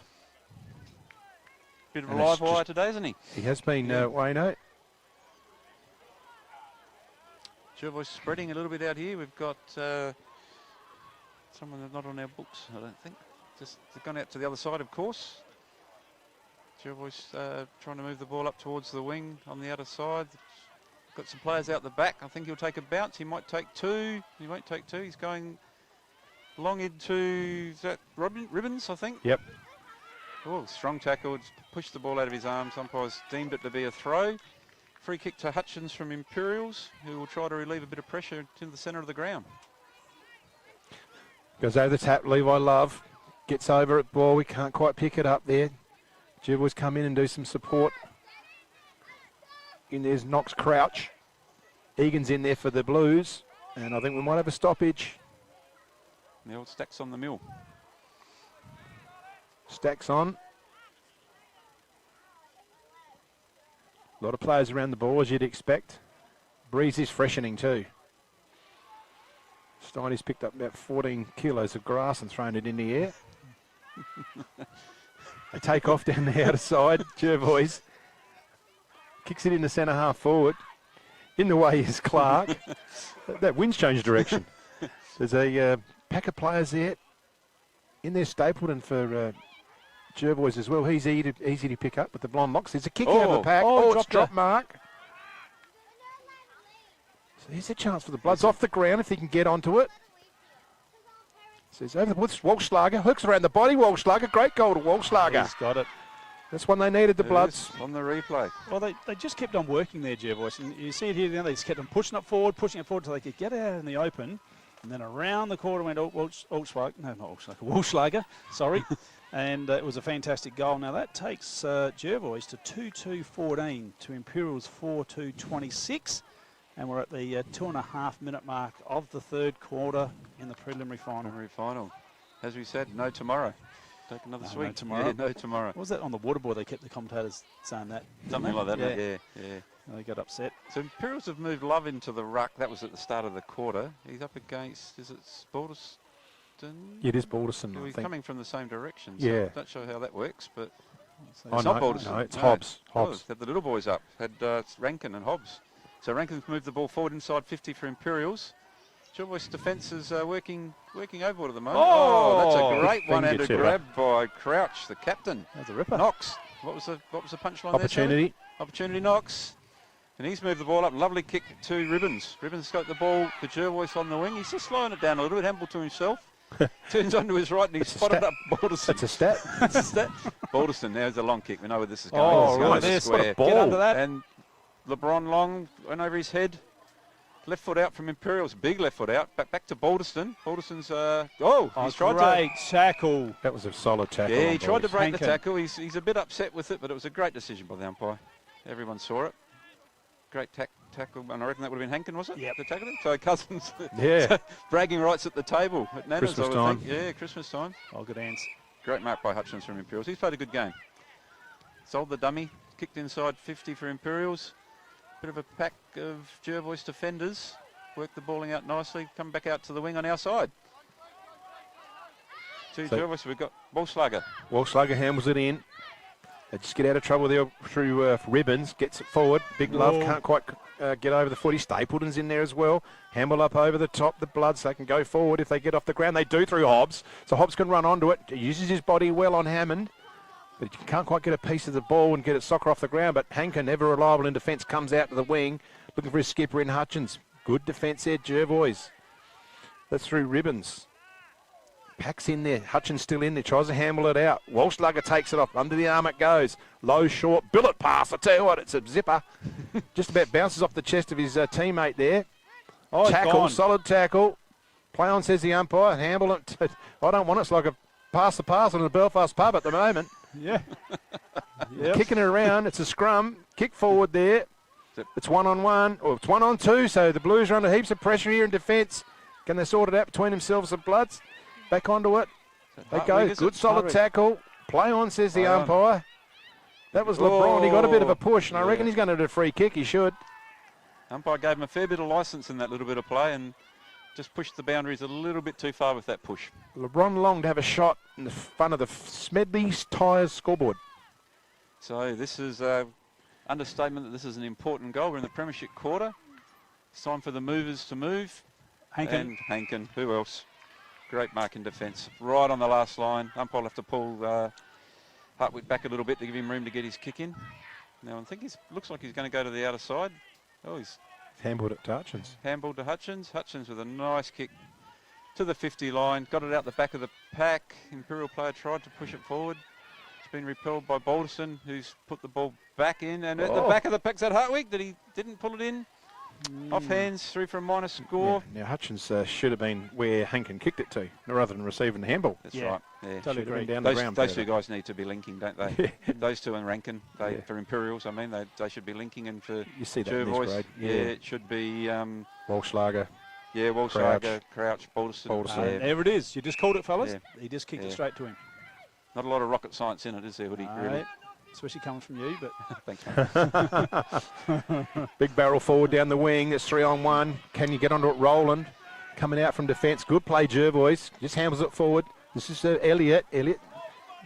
Speaker 2: Bit of a live wire today, isn't he?
Speaker 8: He has been, Wayno.
Speaker 2: Jervois spreading a little bit out here. We've got someone that's not on our books, I don't think. Just gone out to the other side, of course. Jervois trying to move the ball up towards the wing on the other side. Got some players out the back. I think he'll take a bounce. He might take 2. He won't take 2. He's going long into, is that Ribbons, I think?
Speaker 8: Yep.
Speaker 2: Oh, strong tackle. It's pushed the ball out of his arms. Umpires deemed it to be a throw. Free kick to Hutchins from Imperials, who will try to relieve a bit of pressure to the centre of the ground.
Speaker 8: Goes over the tap, Levi Love. Gets over it, ball. We can't quite pick it up there. Jervois come in and do some support. In there's Knox Crouch. Egan's in there for the Blues. And I think we might have a stoppage.
Speaker 2: The old Stacks on the mill.
Speaker 8: Stacks on. A lot of players around the ball, as you'd expect. Breeze is freshening too. Steiny's picked up about 14 kilos of grass and thrown it in the air. They take off down the outer side. Jervois kicks it in the centre half forward. In the way is Clark. That wind's changed direction. There's a pack of players there. In there, Stapleton for Jervois as well. He's easy to pick up with the blonde locks. There's a kick out of the pack. It's dropped Mark. So here's a chance for the Bloods off the ground if he can get onto it. Says over the woods, Walschlager hooks around the body. Walschlager, great goal to Walschlager.
Speaker 1: He's got it.
Speaker 8: That's one they needed, the Bloods.
Speaker 2: On the replay.
Speaker 1: Well, they just kept on working there, Jervois. And you see it here now, they just kept on pushing it forward until they could get out in the open. And then around the corner went Walschlager, sorry. And it was a fantastic goal. Now that takes Jervois to 2-2-14 to Imperials 4-2-26. And we're at the 2.5 minute mark of the third quarter in the preliminary final.
Speaker 2: As we said, no tomorrow. Take another swing.
Speaker 1: No tomorrow.
Speaker 2: Yeah, no tomorrow.
Speaker 1: What was that on the waterboard? They kept the commentators saying that.
Speaker 2: Something like that. Yeah.
Speaker 1: They got upset.
Speaker 2: So Imperials have moved Love into the ruck. That was at the start of the quarter. He's up against, is it Balderson?
Speaker 8: It is Balderson, I
Speaker 2: he's
Speaker 8: think.
Speaker 2: coming from the same direction. So
Speaker 8: yeah.
Speaker 2: I'm not sure how that works, but
Speaker 8: it's not Balderson. No, it's Hobbs.
Speaker 2: Hobbs. Had the little boys up. Had Rankin and Hobbs. So Rankin's moved the ball forward inside 50 for Imperials. Jervois defence is working overboard at the moment. Oh, that's a great one-handed grab by Crouch, the captain.
Speaker 1: That's a ripper.
Speaker 2: Knox. What was the punchline
Speaker 8: Opportunity.
Speaker 2: there? Opportunity Knox. And he's moved the ball up. Lovely kick to Ribbons. Ribbons got the ball to Jervois on the wing. He's just slowing it down a little bit, humble to himself. Turns onto his right and he's spotted up Balderson.
Speaker 8: That's a stat.
Speaker 2: That's a stat. Balderson, there's a long kick. We know where this is going.
Speaker 1: Oh, right there. What a ball. Get under that.
Speaker 2: And LeBron Long went over his head. Left foot out from Imperials. Big left foot out. Back to Balderston. Balderston's, he's tried
Speaker 1: great tackle.
Speaker 8: That was a solid tackle.
Speaker 2: Yeah, he tried to break the tackle. He's a bit upset with it, but it was a great decision by the umpire. Everyone saw it. Great tackle, and I reckon that would have been Hankin, was it?
Speaker 1: Yep.
Speaker 2: The tackle. So Cousins,
Speaker 8: yeah,
Speaker 2: bragging rights at the table at Nana's,
Speaker 8: Christmas time.
Speaker 2: Yeah, Christmas time.
Speaker 1: Oh, good hands.
Speaker 2: Great mark by Hutchins from Imperials. He's played a good game. Sold the dummy, kicked inside 50 for Imperials. Bit of a pack of Jervois defenders. Worked the balling out nicely. Come back out to the wing on our side. Jervois, we've got Walschlager.
Speaker 8: Walschlager handles it in. They just get out of trouble there through Ribbons. Gets it forward. Big Love can't quite get over the footy. Stapleton's in there as well. Hamble up over the top. The Bloods, they can go forward if they get off the ground. They do through Hobbs. So Hobbs can run onto it. He uses his body well on Hammond. But you can't quite get a piece of the ball and get it soccer off the ground. But Hankin, ever reliable in defence, comes out to the wing, looking for his skipper in Hutchins. Good defence there, Jervois. That's through Ribbons. Pack's in there. Hutchins still in there. Tries to handle it out. Walsh-Lugger takes it off. Under the arm it goes. Low, short, billet pass. I tell you what, it's a zipper. Just about bounces off the chest of his teammate there.
Speaker 1: Oh,
Speaker 8: tackle, solid tackle. Play on, says the umpire. Handle it. I don't want it. It's like a pass the parcel in the Belfast pub at the moment.
Speaker 1: Yeah. Yep.
Speaker 8: Kicking it around. It's a scrum. Kick forward there. It's 1-on-1, or it's 1-on-2, so the Blues are under heaps of pressure here in defence. Can they sort it out between themselves and Bloods? Back onto it. They go. Good solid tackle. Play on, says the umpire. That was LeBron. He got a bit of a push, and I reckon he's going to do a free kick. He should.
Speaker 2: Umpire gave him a fair bit of licence in that little bit of play and just pushed the boundaries a little bit too far with that push.
Speaker 8: LeBron Long to have a shot in the front of the Smedley's Tyres scoreboard.
Speaker 2: So this is understatement that this is an important goal. We're in the premiership quarter. It's time for the movers to move.
Speaker 1: Hankin.
Speaker 2: And Hankin. Who else? Great mark in defence. Right on the last line. Umpire will have to pull Hartwick back a little bit to give him room to get his kick in. Now I think looks like he's going to go to the outer side. Oh, he's
Speaker 8: handballed it to Hutchins.
Speaker 2: Handballed to Hutchins. Hutchins with a nice kick to the 50 line. Got it out the back of the pack. Imperial player tried to push it forward. It's been repelled by Balderson, who's put the ball back in. And at the back of the pack's at Hartwick that he didn't pull it in. Off hands, through for a minus score.
Speaker 8: Yeah. Now Hutchins should have been where Hankin kicked it to, rather than receiving the handball.
Speaker 2: That's right. Yeah.
Speaker 8: Totally agree. Down
Speaker 2: those two guys need to be linking, don't they? Those two and Rankin, for Imperials. I mean, they should be linking, and for
Speaker 8: you see that
Speaker 2: Jervois,
Speaker 8: in this grade.
Speaker 2: Yeah, it should be
Speaker 8: Walsh-Lager.
Speaker 2: Yeah, Walsh-Lager, Crouch, Balderson.
Speaker 1: There it is. You just called it, fellas. Yeah. He just kicked it straight to him.
Speaker 2: Not a lot of rocket science in it, is there, Woody? Really?
Speaker 1: Especially coming from you, but
Speaker 2: thanks,
Speaker 8: mate. Big barrel forward down the wing. It's 3-on-1. Can you get onto it? Roland coming out from defence. Good play, Jervois. Just handles it forward. This is Elliott. Elliott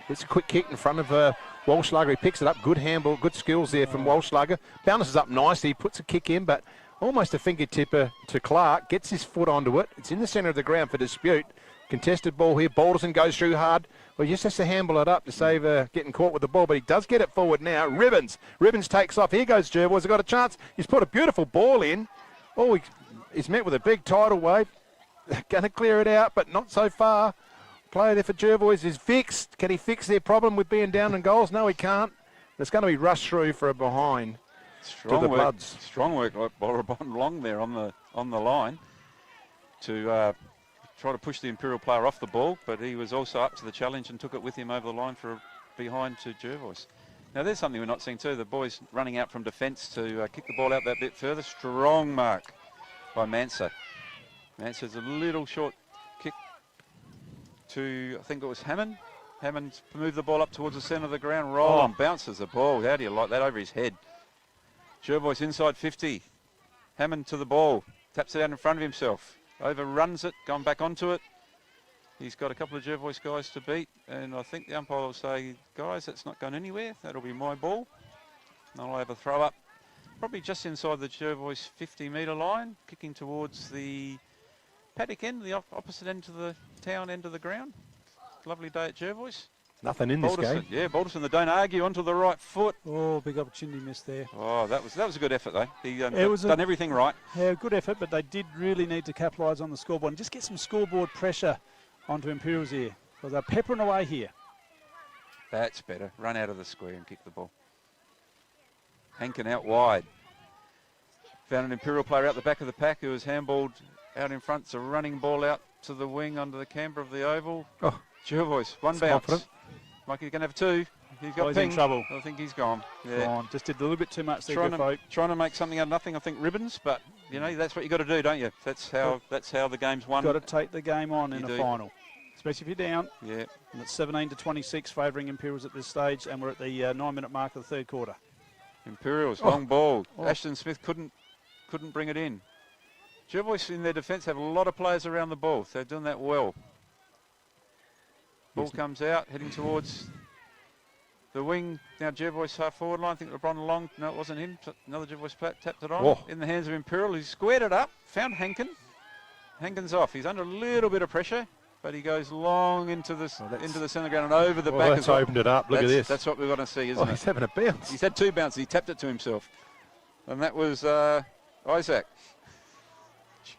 Speaker 8: gets a quick kick in front of Walsh-Lager. He picks it up. Good handball. Good skills there from Walsh-Lager. Bounces up nicely. He puts a kick in, but almost a fingertipper to Clark. Gets his foot onto it. It's in the centre of the ground for dispute. Contested ball here. Balderson goes through hard. Well, he just has to handle it up to save getting caught with the ball, but he does get it forward now. Ribbons takes off. Here goes Jervois. He's got a chance. He's put a beautiful ball in. Oh, he's met with a big tidal wave. Going to clear it out, but not so far. Player there for Jervois is fixed. Can he fix their problem with being down in goals? No, he can't. It's going to be rushed through for a behind to the Bloods.
Speaker 2: Strong work by LeBron Long there on the line to try to push the Imperial player off the ball, but he was also up to the challenge and took it with him over the line for a behind to Jervois. Now there's something we're not seeing too. The boys running out from defence to kick the ball out that bit further. Strong mark by Manser. Manser's a little short kick to, I think it was Hammond. Hammond moved the ball up towards the centre of the ground. Roll on, bounces the ball. How do you like that over his head? Jervois inside 50. Hammond to the ball. Taps it out in front of himself. Overruns it, gone back onto it. He's got a couple of Jervois guys to beat, and I think the umpire will say, guys, that's not going anywhere. That'll be my ball. And I'll have a throw up, probably just inside the Jervois 50-metre line, kicking towards the paddock end, the opposite end to the town end of the ground. Lovely day at Jervois.
Speaker 8: Nothing in this game.
Speaker 2: Yeah, Balderson, they don't argue, onto the right foot.
Speaker 1: Oh, big opportunity missed there.
Speaker 2: Oh, that was a good effort, though. He done everything right.
Speaker 1: Yeah, good effort, but they did really need to capitalise on the scoreboard and just get some scoreboard pressure onto Imperials here, because they're peppering away here.
Speaker 2: That's better. Run out of the square and kick the ball. Hankin out wide. Found an Imperial player out the back of the pack who was handballed out in front. It's a running ball out to the wing under the camber of the oval.
Speaker 8: Oh,
Speaker 2: Jervois, one bounce. Confident. Mikey's going to have two. He's got
Speaker 1: in trouble.
Speaker 2: I think he's gone. Yeah.
Speaker 1: Gone. Just did a little bit too much there,
Speaker 2: trying to make something out of nothing. I think Ribbons, but you know that's what you got to do, don't you? That's how the game's won.
Speaker 1: Got to take the game on in a final, especially if you're down.
Speaker 2: Yeah.
Speaker 1: And it's 17-26 favouring Imperials at this stage, and we're at the 9-minute mark of the third quarter.
Speaker 2: Imperials, long ball. Ashton Smith couldn't bring it in. Jervois in their defence have a lot of players around the ball. They're doing that well. Ball comes out, heading towards the wing. Now Jervois half forward line. I think LeBron Long. No, it wasn't him. Another Jervois player tapped it on. In the hands of Imperial. He squared it up. Found Hankin. Hankin's off. He's under a little bit of pressure. but he goes long into the centre ground and over the back.
Speaker 8: That's opened it up. Look at this.
Speaker 2: That's what we've got to see, isn't it?
Speaker 8: He's having a bounce.
Speaker 2: He's had 2 bounces. He tapped it to himself. And that was Isaac.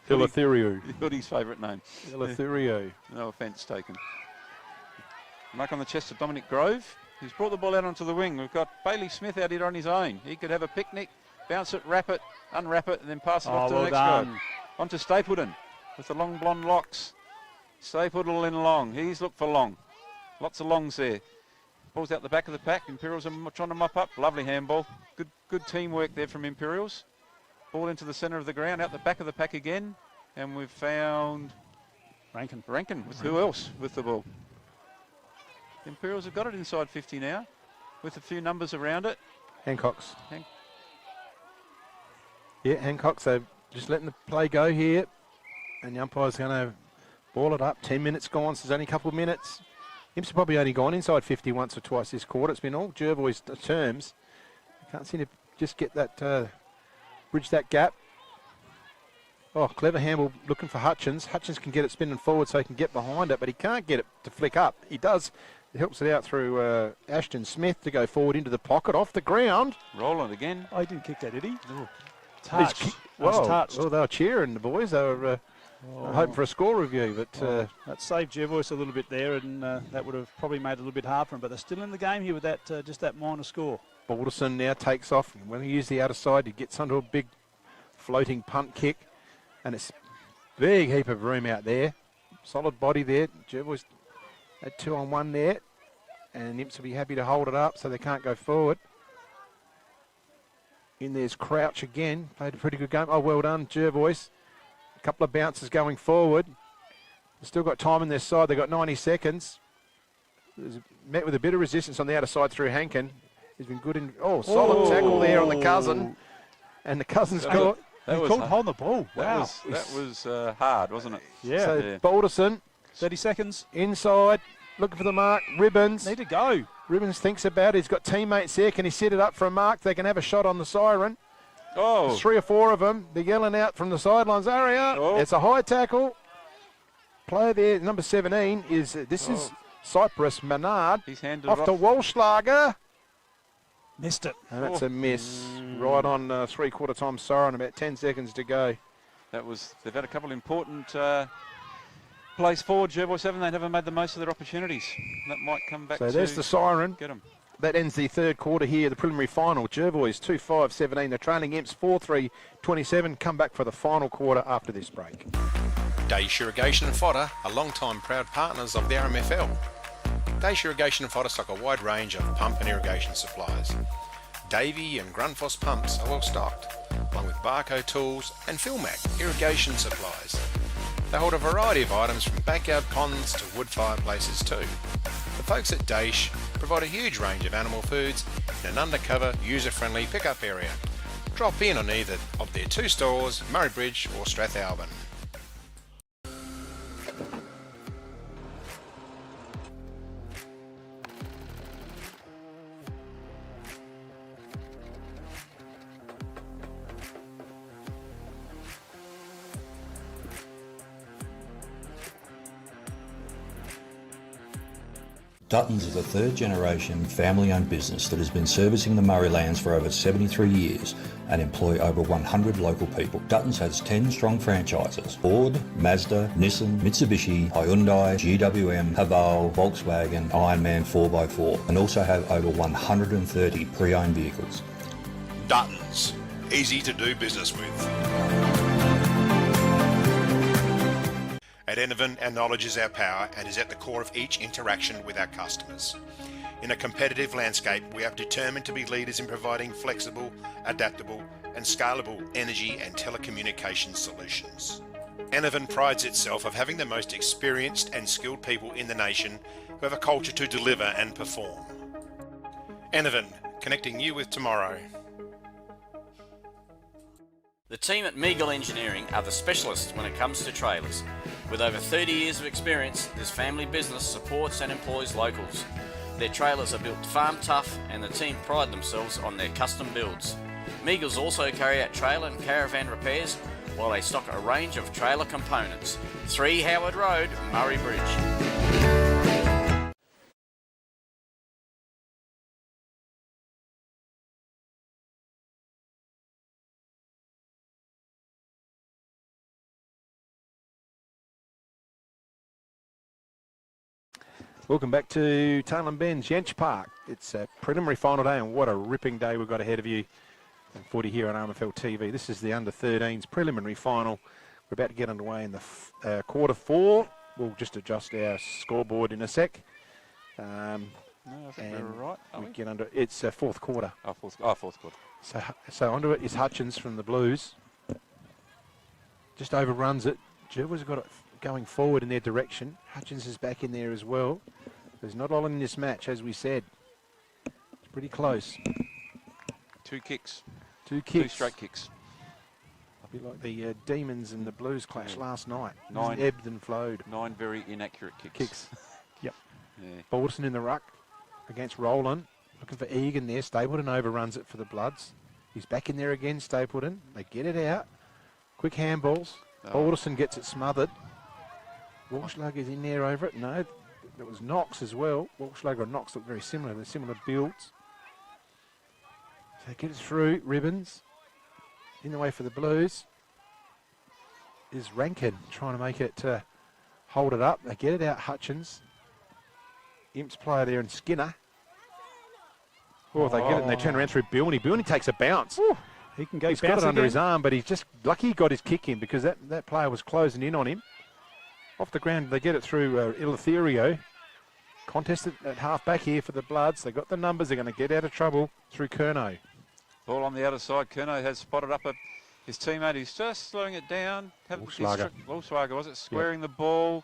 Speaker 8: Eleutherio.
Speaker 2: Hoodie's favourite name.
Speaker 8: Eleutherio.
Speaker 2: No offence taken. Mark on the chest of Dominic Grove. He's brought the ball out onto the wing. We've got Bailey Smith out here on his own. He could have a picnic, bounce it, wrap it, unwrap it, and then pass it off to the next guy. On to Stapleton with the long blonde locks. Stapleton in long. He's looked for long. Lots of longs there. Ball's out the back of the pack. Imperials are trying to mop up. Lovely handball. Good teamwork there from Imperials. Ball into the centre of the ground, out the back of the pack again. And we've found Rankin. With who else with the ball? The Imperials have got it inside 50 now, with a few numbers around it.
Speaker 8: Hancock's. Hancock's. They're just letting the play go here. And the umpire's going to ball it up. 10 minutes gone, so there's only a couple of minutes. Imps have probably only gone inside 50 once or twice this quarter. It's been all Jervois terms. Can't seem to just get that, bridge that gap. Oh, clever handball looking for Hutchins. Hutchins can get it spinning forward so he can get behind it, but he can't get it to flick up. He does. It helps it out through Ashton Smith to go forward into the pocket, off the ground.
Speaker 2: Rolling again.
Speaker 1: Oh, he didn't kick that, did he?
Speaker 2: No.
Speaker 1: Touch.
Speaker 8: Well, they were cheering, the boys. They were hoping for a score review, but
Speaker 1: that saved Jervois a little bit there, and that would have probably made it a little bit hard for him. But they're still in the game here with that just that minor score.
Speaker 8: Balderson now takes off. When he uses the outer side, he gets onto a big floating punt kick, and it's a big heap of room out there. Solid body there. Jervois had 2-on-1 there, and Imps will be happy to hold it up so they can't go forward. In there's Crouch again. Played a pretty good game. Oh, well done, Jervois. A couple of bounces going forward. They've still got time on their side. They've got 90 seconds. Met with a bit of resistance on the outer side through Hankin. He's been good in... Oh, solid tackle there on the cousin. And the cousin's caught.
Speaker 1: He caught holding the ball. Wow.
Speaker 2: That was hard, wasn't it?
Speaker 1: Yeah.
Speaker 8: So Balderson.
Speaker 1: 30 seconds.
Speaker 8: Inside. Looking for the mark. Ribbons.
Speaker 1: Need to go.
Speaker 8: Ribbons thinks about it. He's got teammates there. Can he set it up for a mark? They can have a shot on the siren.
Speaker 2: Oh.
Speaker 8: There's 3 or 4 of them. They're yelling out from the sidelines. Area. Oh. It's a high tackle. Player there, number 17, is is Cyprus Menard.
Speaker 2: He's handed
Speaker 8: off to Walschlager.
Speaker 1: Missed it.
Speaker 8: And that's a miss. Right on three-quarter time siren. About 10 seconds to go.
Speaker 2: They've had a couple of important plays forward. Jervois 7, they never made the most of their opportunities. That might come back.
Speaker 8: So there's the siren.
Speaker 2: Get them.
Speaker 8: That ends the third quarter here, the preliminary final. Jervois 2-5-17. They're trailing Imps 4-3-27. Come back for the final quarter after this break.
Speaker 9: Daish Irrigation and Fodder are long-time proud partners of the RMFL. Daish Irrigation and Fodder stock a wide range of pump and irrigation supplies. Davey and Grundfos pumps are well stocked, along with Barco tools and Philmac irrigation supplies. They hold a variety of items from backyard ponds to wood fireplaces too. The folks at Daish provide a huge range of animal foods in an undercover, user-friendly pickup area. Drop in on either of their 2 stores, Murray Bridge or Strathalbyn.
Speaker 12: Duttons is a third-generation family-owned business that has been servicing the Murraylands for over 73 years and employ over 100 local people. Duttons has 10 strong franchises: Ford, Mazda, Nissan, Mitsubishi, Hyundai, GWM, Haval, Volkswagen, Ironman 4x4, and also have over 130 pre-owned vehicles.
Speaker 9: Duttons, easy to do business with. At Enervin, our knowledge is our power and is at the core of each interaction with our customers. In a competitive landscape, we are determined to be leaders in providing flexible, adaptable and scalable energy and telecommunications solutions. Enervin prides itself of having the most experienced and skilled people in the nation who have a culture to deliver and perform. Enervin, connecting you with tomorrow.
Speaker 6: The team at Meagle Engineering are the specialists when it comes to trailers. With over 30 years of experience, this family business supports and employs locals. Their trailers are built farm tough and the team pride themselves on their custom builds. Meagles also carry out trailer and caravan repairs while they stock a range of trailer components. 3 Howard Road, Murray Bridge.
Speaker 8: Welcome back to Tailem Bend's Yench Park. It's a preliminary final day, and what a ripping day we've got ahead of you in footy here on RMFL TV. This is the under-13s preliminary final. We're about to get underway in the quarter 4. We'll just adjust our scoreboard in a sec.
Speaker 2: No, I think we're right.
Speaker 8: We get under. It's fourth quarter.
Speaker 2: Fourth quarter.
Speaker 8: So onto it is Hutchins from the Blues. Just overruns it. Jervois got it going forward in their direction. Hutchins is back in there as well. There's not a lot in this match, as we said. It's pretty close.
Speaker 2: 2 kicks.
Speaker 8: 2 kicks.
Speaker 2: 2 straight kicks.
Speaker 8: A bit like the Demons and the Blues clash last night.
Speaker 2: 9
Speaker 8: ebbed and flowed.
Speaker 2: 9 very inaccurate kicks.
Speaker 8: Yep.
Speaker 2: Yeah.
Speaker 8: Balderson in the ruck against Rowland. Looking for Egan there. Stapleton overruns it for the Bloods. He's back in there again, Stapleton. They get it out. Quick handballs. Balderson gets it smothered. Walschlager's in there over it. No, it was Knox as well. Walschlager and Knox look very similar. They're similar builds. So get it through. Ribbons. In the way for the Blues is Rankin trying to make it hold it up. They get it out. Hutchins. Imps player there and Skinner. Oh, they get it and they turn around through Bilney. Bilney takes a bounce.
Speaker 1: Ooh, he can go.
Speaker 8: He's got it under his arm, but he's just lucky he got his kick in because that player was closing in on him. Off the ground, they get it through Eleutherio. Contested at half back here for the Bloods. They got the numbers. They're going to get out of trouble through Curnow.
Speaker 2: Ball on the outer side. Curnow has spotted up his teammate. He's just slowing it down. Walschlager was it? Squaring the ball.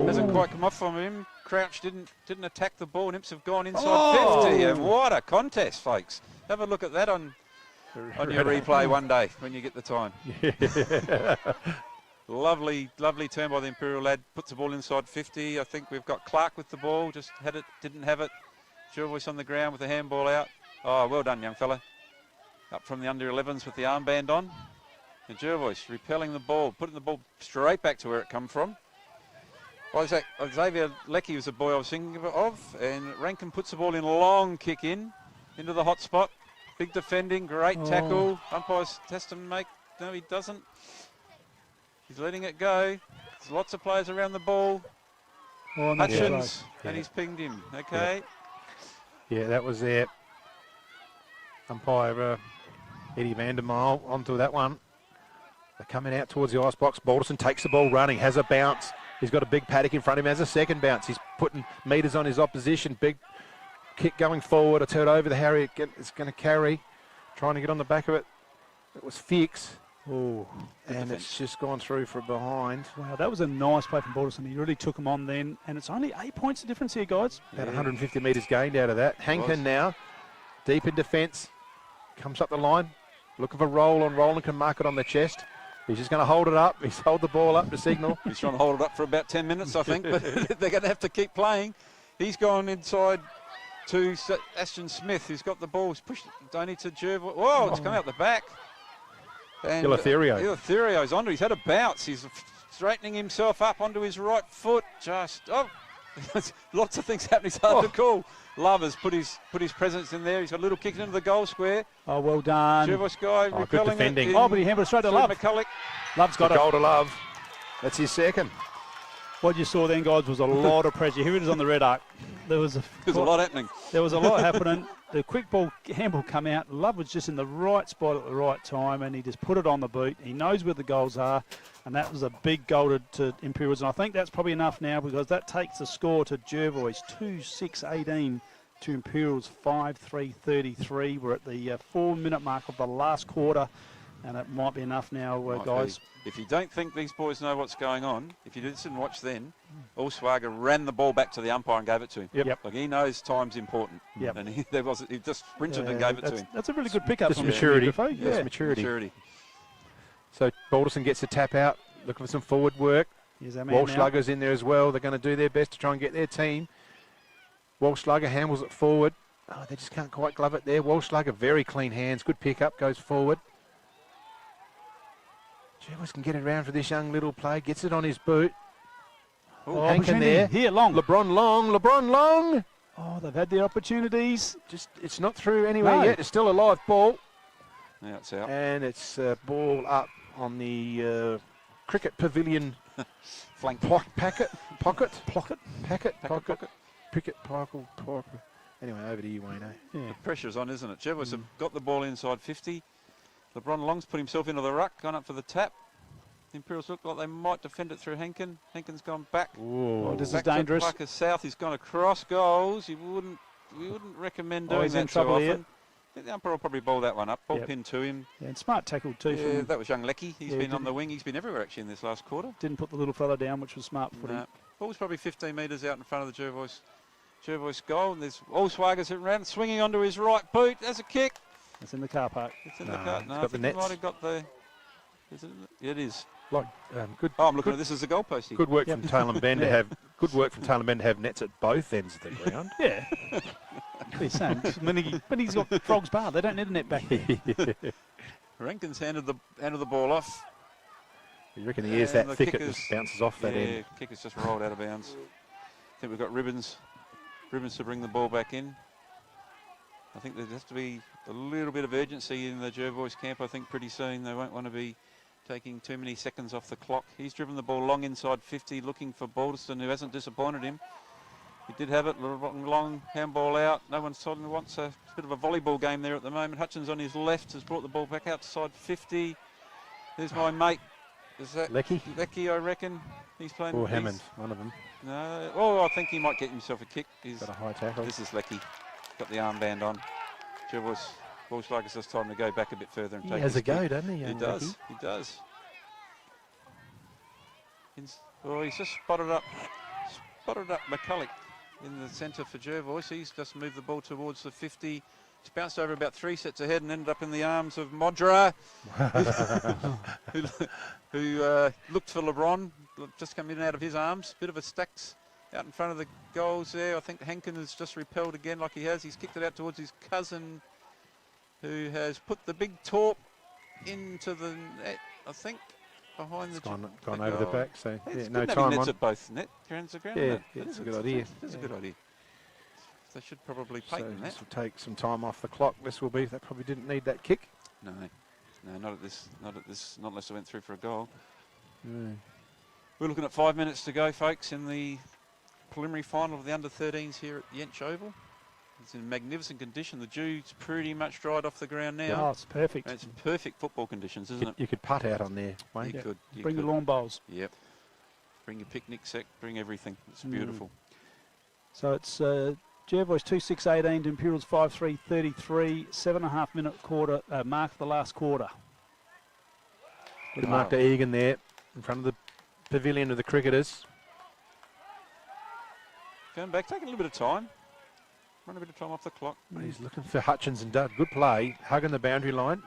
Speaker 2: Hasn't quite come off from him. Crouch didn't attack the ball. Imps have gone inside 50. And what a contest, folks. Have a look at that on your replay one day when you get the time. Lovely turn by the Imperial lad. Puts the ball inside 50. I think we've got Clark with the ball. Just had it, didn't have it. Jervois on the ground with the handball out. Oh, well done, young fella. Up from the under-11s with the armband on. And Jervois repelling the ball, putting the ball straight back to where it come from. Well, Xavier Leckie was the boy I was thinking of. And Rankin puts the ball in, long kick into the hot spot. Big defending, great tackle. Umpire has to make, no he doesn't. He's letting it go. There's lots of players around the ball. Hutchins, and he's pinged him. Okay.
Speaker 8: Yeah, that was there. Umpire Eddie Vandermeil onto that one. They're coming out towards the ice box. Balderson takes the ball running, has a bounce. He's got a big paddock in front of him, has a second bounce. He's putting meters on his opposition. Big kick going forward. A turn over the Harriet. It's going to carry. Trying to get on the back of it. It was Fix. Oh, and it's just gone through for behind.
Speaker 1: Wow, that was a nice play from Balderson. He really took him on then, and it's only 8 points of difference here, guys.
Speaker 8: About 150 metres gained out of that. Hankin now, deep in defence, comes up the line, looking for Rowland. Rowland can mark it on the chest. He's just going to hold it up. He's hold the ball up to signal.
Speaker 2: He's trying to hold it up for about 10 minutes, I think, but they're going to have to keep playing. He's gone inside to Ashton Smith, who's got the ball. He's pushed Donny to Jervois. Whoa, it's come out the back. And Eleutherios onto. He's had a bounce. He's straightening himself up onto his right foot. Lots of things happening. It's hard to call. Love has put his presence in there. He's got a little kick into the goal square.
Speaker 1: Oh, well done.
Speaker 2: Jervois guy repelling
Speaker 8: good defending.
Speaker 2: it.
Speaker 1: But he handled it straight to Love.
Speaker 2: McCulloch.
Speaker 1: Love's got
Speaker 8: a goal to Love. That's his second.
Speaker 1: What you saw then, guys, was a lot of pressure. Here it is on the red arc. There's a
Speaker 2: lot happening.
Speaker 1: There was a lot happening. The quick ball, handball come out. Love was just in the right spot at the right time, and he just put it on the boot. He knows where the goals are, and that was a big goal to Imperials. And I think that's probably enough now because that takes the score to Jervois 2-6-18 to Imperials 5-3-33. We're at the 4-minute mark of the last quarter, and it might be enough now, guys.
Speaker 2: If you don't think these boys know what's going on, if you didn't watch then, Walschlager ran the ball back to the umpire and gave it to him.
Speaker 1: Yep.
Speaker 2: Like he knows time's important.
Speaker 1: Yep.
Speaker 2: And he just sprinted and gave it to him.
Speaker 1: That's a really good pickup.
Speaker 8: Just maturity.
Speaker 1: Yeah.
Speaker 8: Maturity. So Balderson gets the tap out, looking for some forward work. Walschlager's in there as well. They're going to do their best to try and get their team. Walschlager handles it forward. Oh, they just can't quite glove it there. Walschlager, very clean hands. Good pickup, goes forward. Jervois can get it around for this young little play. Gets it on his boot.
Speaker 1: Oh,
Speaker 8: Hankin there.
Speaker 1: Here, Long.
Speaker 8: LeBron Long.
Speaker 1: Oh, they've had their opportunities.
Speaker 8: Just, it's not through anywhere yet. It's still a live ball.
Speaker 2: Now it's out.
Speaker 8: And it's ball up on the cricket pavilion
Speaker 2: flank
Speaker 8: pocket. Cricket pocket. Anyway, over to you, Wayne.
Speaker 2: Yeah. The pressure's on, isn't it? Jervois have got the ball inside 50. LeBron Long's put himself into the ruck, gone up for the tap. The Imperials look like they might defend it through Hankin. Hankin's gone back.
Speaker 1: Oh, this is dangerous.
Speaker 2: Parker South, he's gone across goals. We wouldn't recommend doing that too often.
Speaker 1: Here.
Speaker 2: I think the umpire will probably bowl that one up. Ball pin to him.
Speaker 1: Yeah, and smart tackle too.
Speaker 2: Yeah, that was young Lecky. He's been on the wing. He's been everywhere actually in this last quarter.
Speaker 1: Didn't put the little fella down, which was smart for him.
Speaker 2: Ball's probably 15 metres out in front of the Jervois goal. And there's Allswager sitting around, swinging onto his right boot. There's a kick.
Speaker 1: It's in the car park.
Speaker 2: It's in the car. No,
Speaker 8: got the nets.
Speaker 2: Might have got the. Is it? Yeah, it is.
Speaker 8: Like good.
Speaker 2: Oh, I'm looking at this as the goalpost.
Speaker 8: Good work from Taylor Ben to have. Good work from Taylor Ben to have nets at both ends of the ground.
Speaker 1: Yeah. He's saying when he's got Frog's Bar, they don't need a net back there.
Speaker 2: Rankin's handed the ball off.
Speaker 8: You reckon he is that thick it just bounces off that end?
Speaker 2: Yeah, kicker's just rolled out of bounds. I think we've got Ribbons to bring the ball back in. I think there has to be a little bit of urgency in the Jervois camp. I think pretty soon they won't want to be taking too many seconds off the clock. He's driven the ball long inside 50, looking for Balderston, who hasn't disappointed him. He did have it, long handball out. No one suddenly wants a bit of a volleyball game there at the moment. Hutchins on his left has brought the ball back outside 50. There's my mate. Is that
Speaker 8: Lecky?
Speaker 2: Lecky, I reckon. He's playing.
Speaker 8: Or Hammond, one of them.
Speaker 2: No. Oh, I think he might get himself a kick. He's
Speaker 8: got a high tackle.
Speaker 2: This is Lecky. Got the armband on. Jervois, Bullshuggers this time to go back a bit further and take
Speaker 8: He has a go,
Speaker 2: kick.
Speaker 8: doesn't he?
Speaker 2: He does.
Speaker 8: Lecky?
Speaker 2: He does. He's just spotted up McCulloch in the centre for Jervois. He's just moved the ball towards the 50. It's bounced over about 3 sets ahead and ended up in the arms of Modra, who looked for LeBron, just come in and out of his arms. Bit of a stacks out in front of the goals there. I think Hankin has just repelled again like he has. He's kicked it out towards his cousin, who has put the big torp into the net, I think, behind the
Speaker 8: gone over the back, so
Speaker 2: yeah,
Speaker 8: no time
Speaker 2: nets
Speaker 8: on.
Speaker 2: at both net, grounds to ground.
Speaker 8: Yeah, it's a good idea.
Speaker 2: It's a good idea. They should probably patent that.
Speaker 8: This will take some time off the clock. They probably didn't need that kick.
Speaker 2: No, not unless they went through for a goal.
Speaker 8: No.
Speaker 2: We're looking at 5 minutes to go, folks, in the preliminary final of the under-13s here at the Yench Oval. It's in magnificent condition. The dew's pretty much dried off the ground now.
Speaker 1: Oh, it's perfect.
Speaker 2: And it's perfect football conditions, isn't it?
Speaker 8: You could putt out on there, Wayne.
Speaker 2: You could.
Speaker 1: Bring your lawn bowls.
Speaker 2: Yep. Bring your picnic set. Bring everything. It's beautiful.
Speaker 1: So it's Jervois 2-6-18 to Imperials 5-3-33. 7.5 minute quarter mark the last quarter.
Speaker 8: Good mark to Egan there in front of the pavilion of the cricketers.
Speaker 2: Going back, taking a little bit of time. Run a bit of time off the clock.
Speaker 8: He's looking for Hutchins and Dud. Good play. Hugging the boundary line.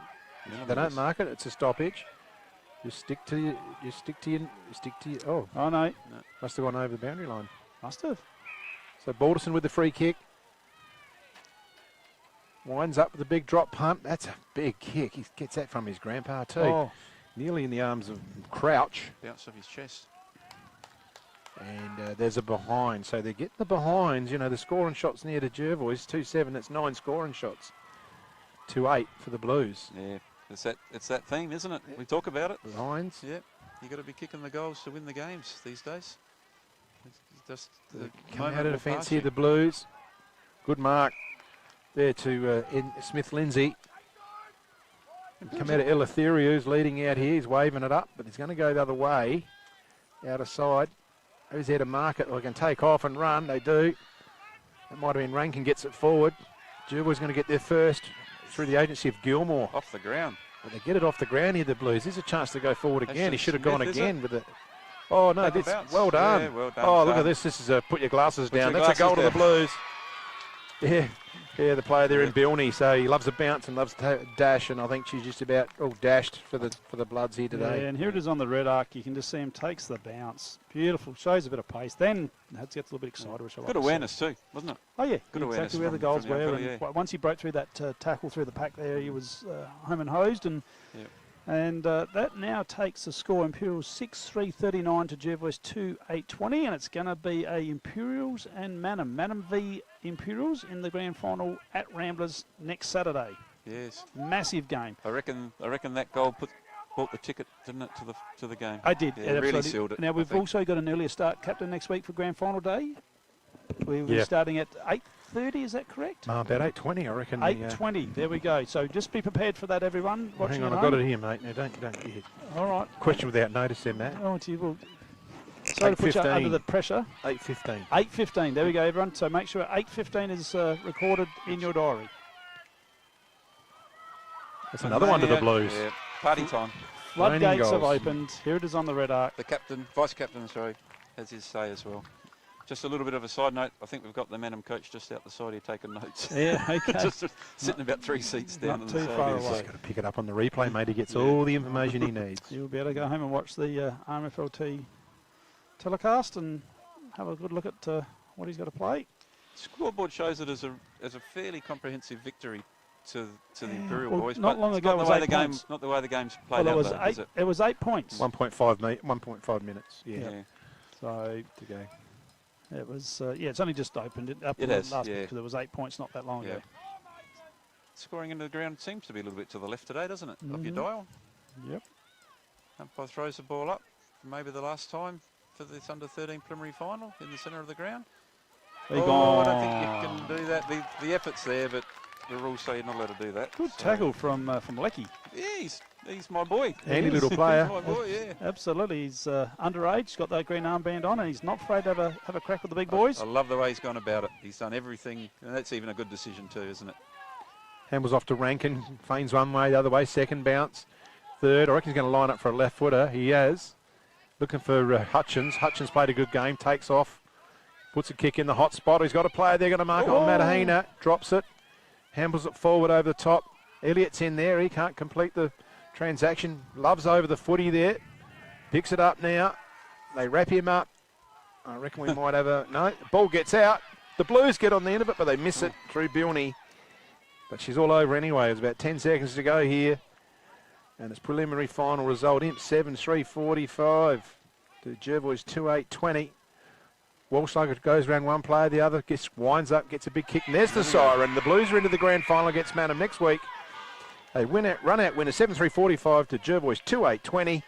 Speaker 8: They don't mark it. It's a stoppage. You stick to your. Oh
Speaker 1: no!
Speaker 8: Must have gone over the boundary line.
Speaker 1: Must have.
Speaker 8: So Balderson with the free kick. Winds up with a big drop punt. That's a big kick. He gets that from his grandpa too.
Speaker 1: Oh.
Speaker 8: Nearly in the arms of Crouch.
Speaker 2: Bounce off his chest.
Speaker 8: And there's a behind. So they're getting the behinds. You know, the scoring shots near to Jervois. 2-7. That's 9 scoring shots. 2-8 for the Blues.
Speaker 2: Yeah, it's that theme, isn't it? We talk about it.
Speaker 8: Behinds.
Speaker 2: Yeah, you got to be kicking the goals to win the games these days. It's just
Speaker 8: coming out of defence here, the Blues. Good mark there to Smith-Lindsay. Come out of Eleutherio, who's leading out here. He's waving it up, but he's going to go the other way, out of side. Who's there to mark it? Well, they can take off and run. They do. It might have been Rankin gets it forward. Jervois going to get there first through the agency of Gilmore.
Speaker 2: Off the ground.
Speaker 8: But they get it off the ground here, the Blues. There's a chance to go forward again. He should have
Speaker 2: Smith,
Speaker 8: gone again with it. Oh, no, this, well done.
Speaker 2: Yeah, well done.
Speaker 8: Oh, look at this. This is put your glasses down. That's a goal to the Blues. Yeah, the player there in Bilney, so he loves a bounce and loves to dash, and I think she's just about all dashed for the Bloods here today.
Speaker 1: Yeah, and here it is on the red arc. You can just see him takes the bounce. Beautiful, shows a bit of pace. Then gets a little bit excited, which I like.
Speaker 2: Good awareness too, wasn't it?
Speaker 1: Oh yeah,
Speaker 2: good awareness.
Speaker 1: Exactly where the goals were.
Speaker 2: Yeah.
Speaker 1: And once he broke through that tackle through the pack there, he was home and hosed, and And that now takes the score, Imperials 6-3-39 to Jervois 2-8-20, and it's going to be a Imperials and Manham. Manham v Imperials in the grand final at Ramblers next Saturday.
Speaker 2: Yes.
Speaker 1: Massive game.
Speaker 2: I reckon that goal bought the ticket, didn't it, to the game?
Speaker 1: I did.
Speaker 2: Yeah, really sealed it.
Speaker 1: Now, we've also got an earlier start captain next week for grand final day. We'll be starting at 8:30, is that correct?
Speaker 8: About 8:20, I reckon.
Speaker 1: 8:20, there we go. So just be prepared for that, everyone.
Speaker 8: Hang on, I've got it here, mate. Now, don't get it.
Speaker 1: All right.
Speaker 8: Question without notice there, Matt.
Speaker 1: Oh, gee, well, sorry to put you under the pressure.
Speaker 8: 8:15.
Speaker 1: 8:15, there we go, everyone. So make sure 8:15 is recorded in your diary.
Speaker 8: That's another one to the Blues.
Speaker 2: Yeah, party time.
Speaker 1: Floodgates have opened. Here it is on the red arc.
Speaker 2: The vice captain, has his say as well. Just a little bit of a side note, I think we've got the Manham coach just out the side here taking notes.
Speaker 1: Yeah, okay.
Speaker 2: just sitting about 3 seats down.
Speaker 1: Not too far away.
Speaker 8: He's got to pick it up on the replay, mate. He gets all the information he needs.
Speaker 1: You'll be able to go home and watch the RMFL telecast and have a good look at what he's got to play.
Speaker 2: Scoreboard shows it as a fairly comprehensive victory to the Imperial boys.
Speaker 1: Not long ago,
Speaker 2: not the way the game's played out.
Speaker 1: It was 8 points.
Speaker 8: 1.5 minutes. Yeah.
Speaker 1: So
Speaker 8: to go.
Speaker 1: It was it's only just opened it up last week because it was 8 points not that long ago.
Speaker 2: Scoring into the ground seems to be a little bit to the left today, doesn't it? Of your dial.
Speaker 1: Yep.
Speaker 2: Umpire throws the ball up. Maybe the last time for this under-13 preliminary final in the centre of the ground. I don't think you can do that. The effort's there, but the rules say you're not allowed to do that.
Speaker 1: Good tackle from Lecky.
Speaker 2: Yeah, he's my boy.
Speaker 8: Handy little player.
Speaker 2: He's my boy, yeah.
Speaker 1: Absolutely. He's underage. He's got that green armband on, and he's not afraid to have a crack with the big boys.
Speaker 2: I love the way he's gone about it. He's done everything, and that's even a good decision too, isn't it?
Speaker 8: Handles off to Rankin. Feigns one way, the other way. Second bounce. Third. I reckon he's going to line up for a left footer. He has. Looking for Hutchins. Hutchins played a good game. Takes off. Puts a kick in the hot spot. He's got a player there going to mark it on Matahina. Drops it. Handles it forward over the top. Elliott's in there. He can't complete the transaction. Loves over the footy there. Picks it up now. They wrap him up. I reckon we might have a... No, the ball gets out. The Blues get on the end of it, but they miss it through Bilney. But she's all over anyway. There's about 10 seconds to go here. And it's preliminary final result. Imp 7-3-45 to Jervois 2-8-20. Walsh goes around one player, the other winds up, gets a big kick, and there's the siren. The Blues are into the grand final against Manham next week. They run out winner 7-3-45 to Jervois 2-8-20.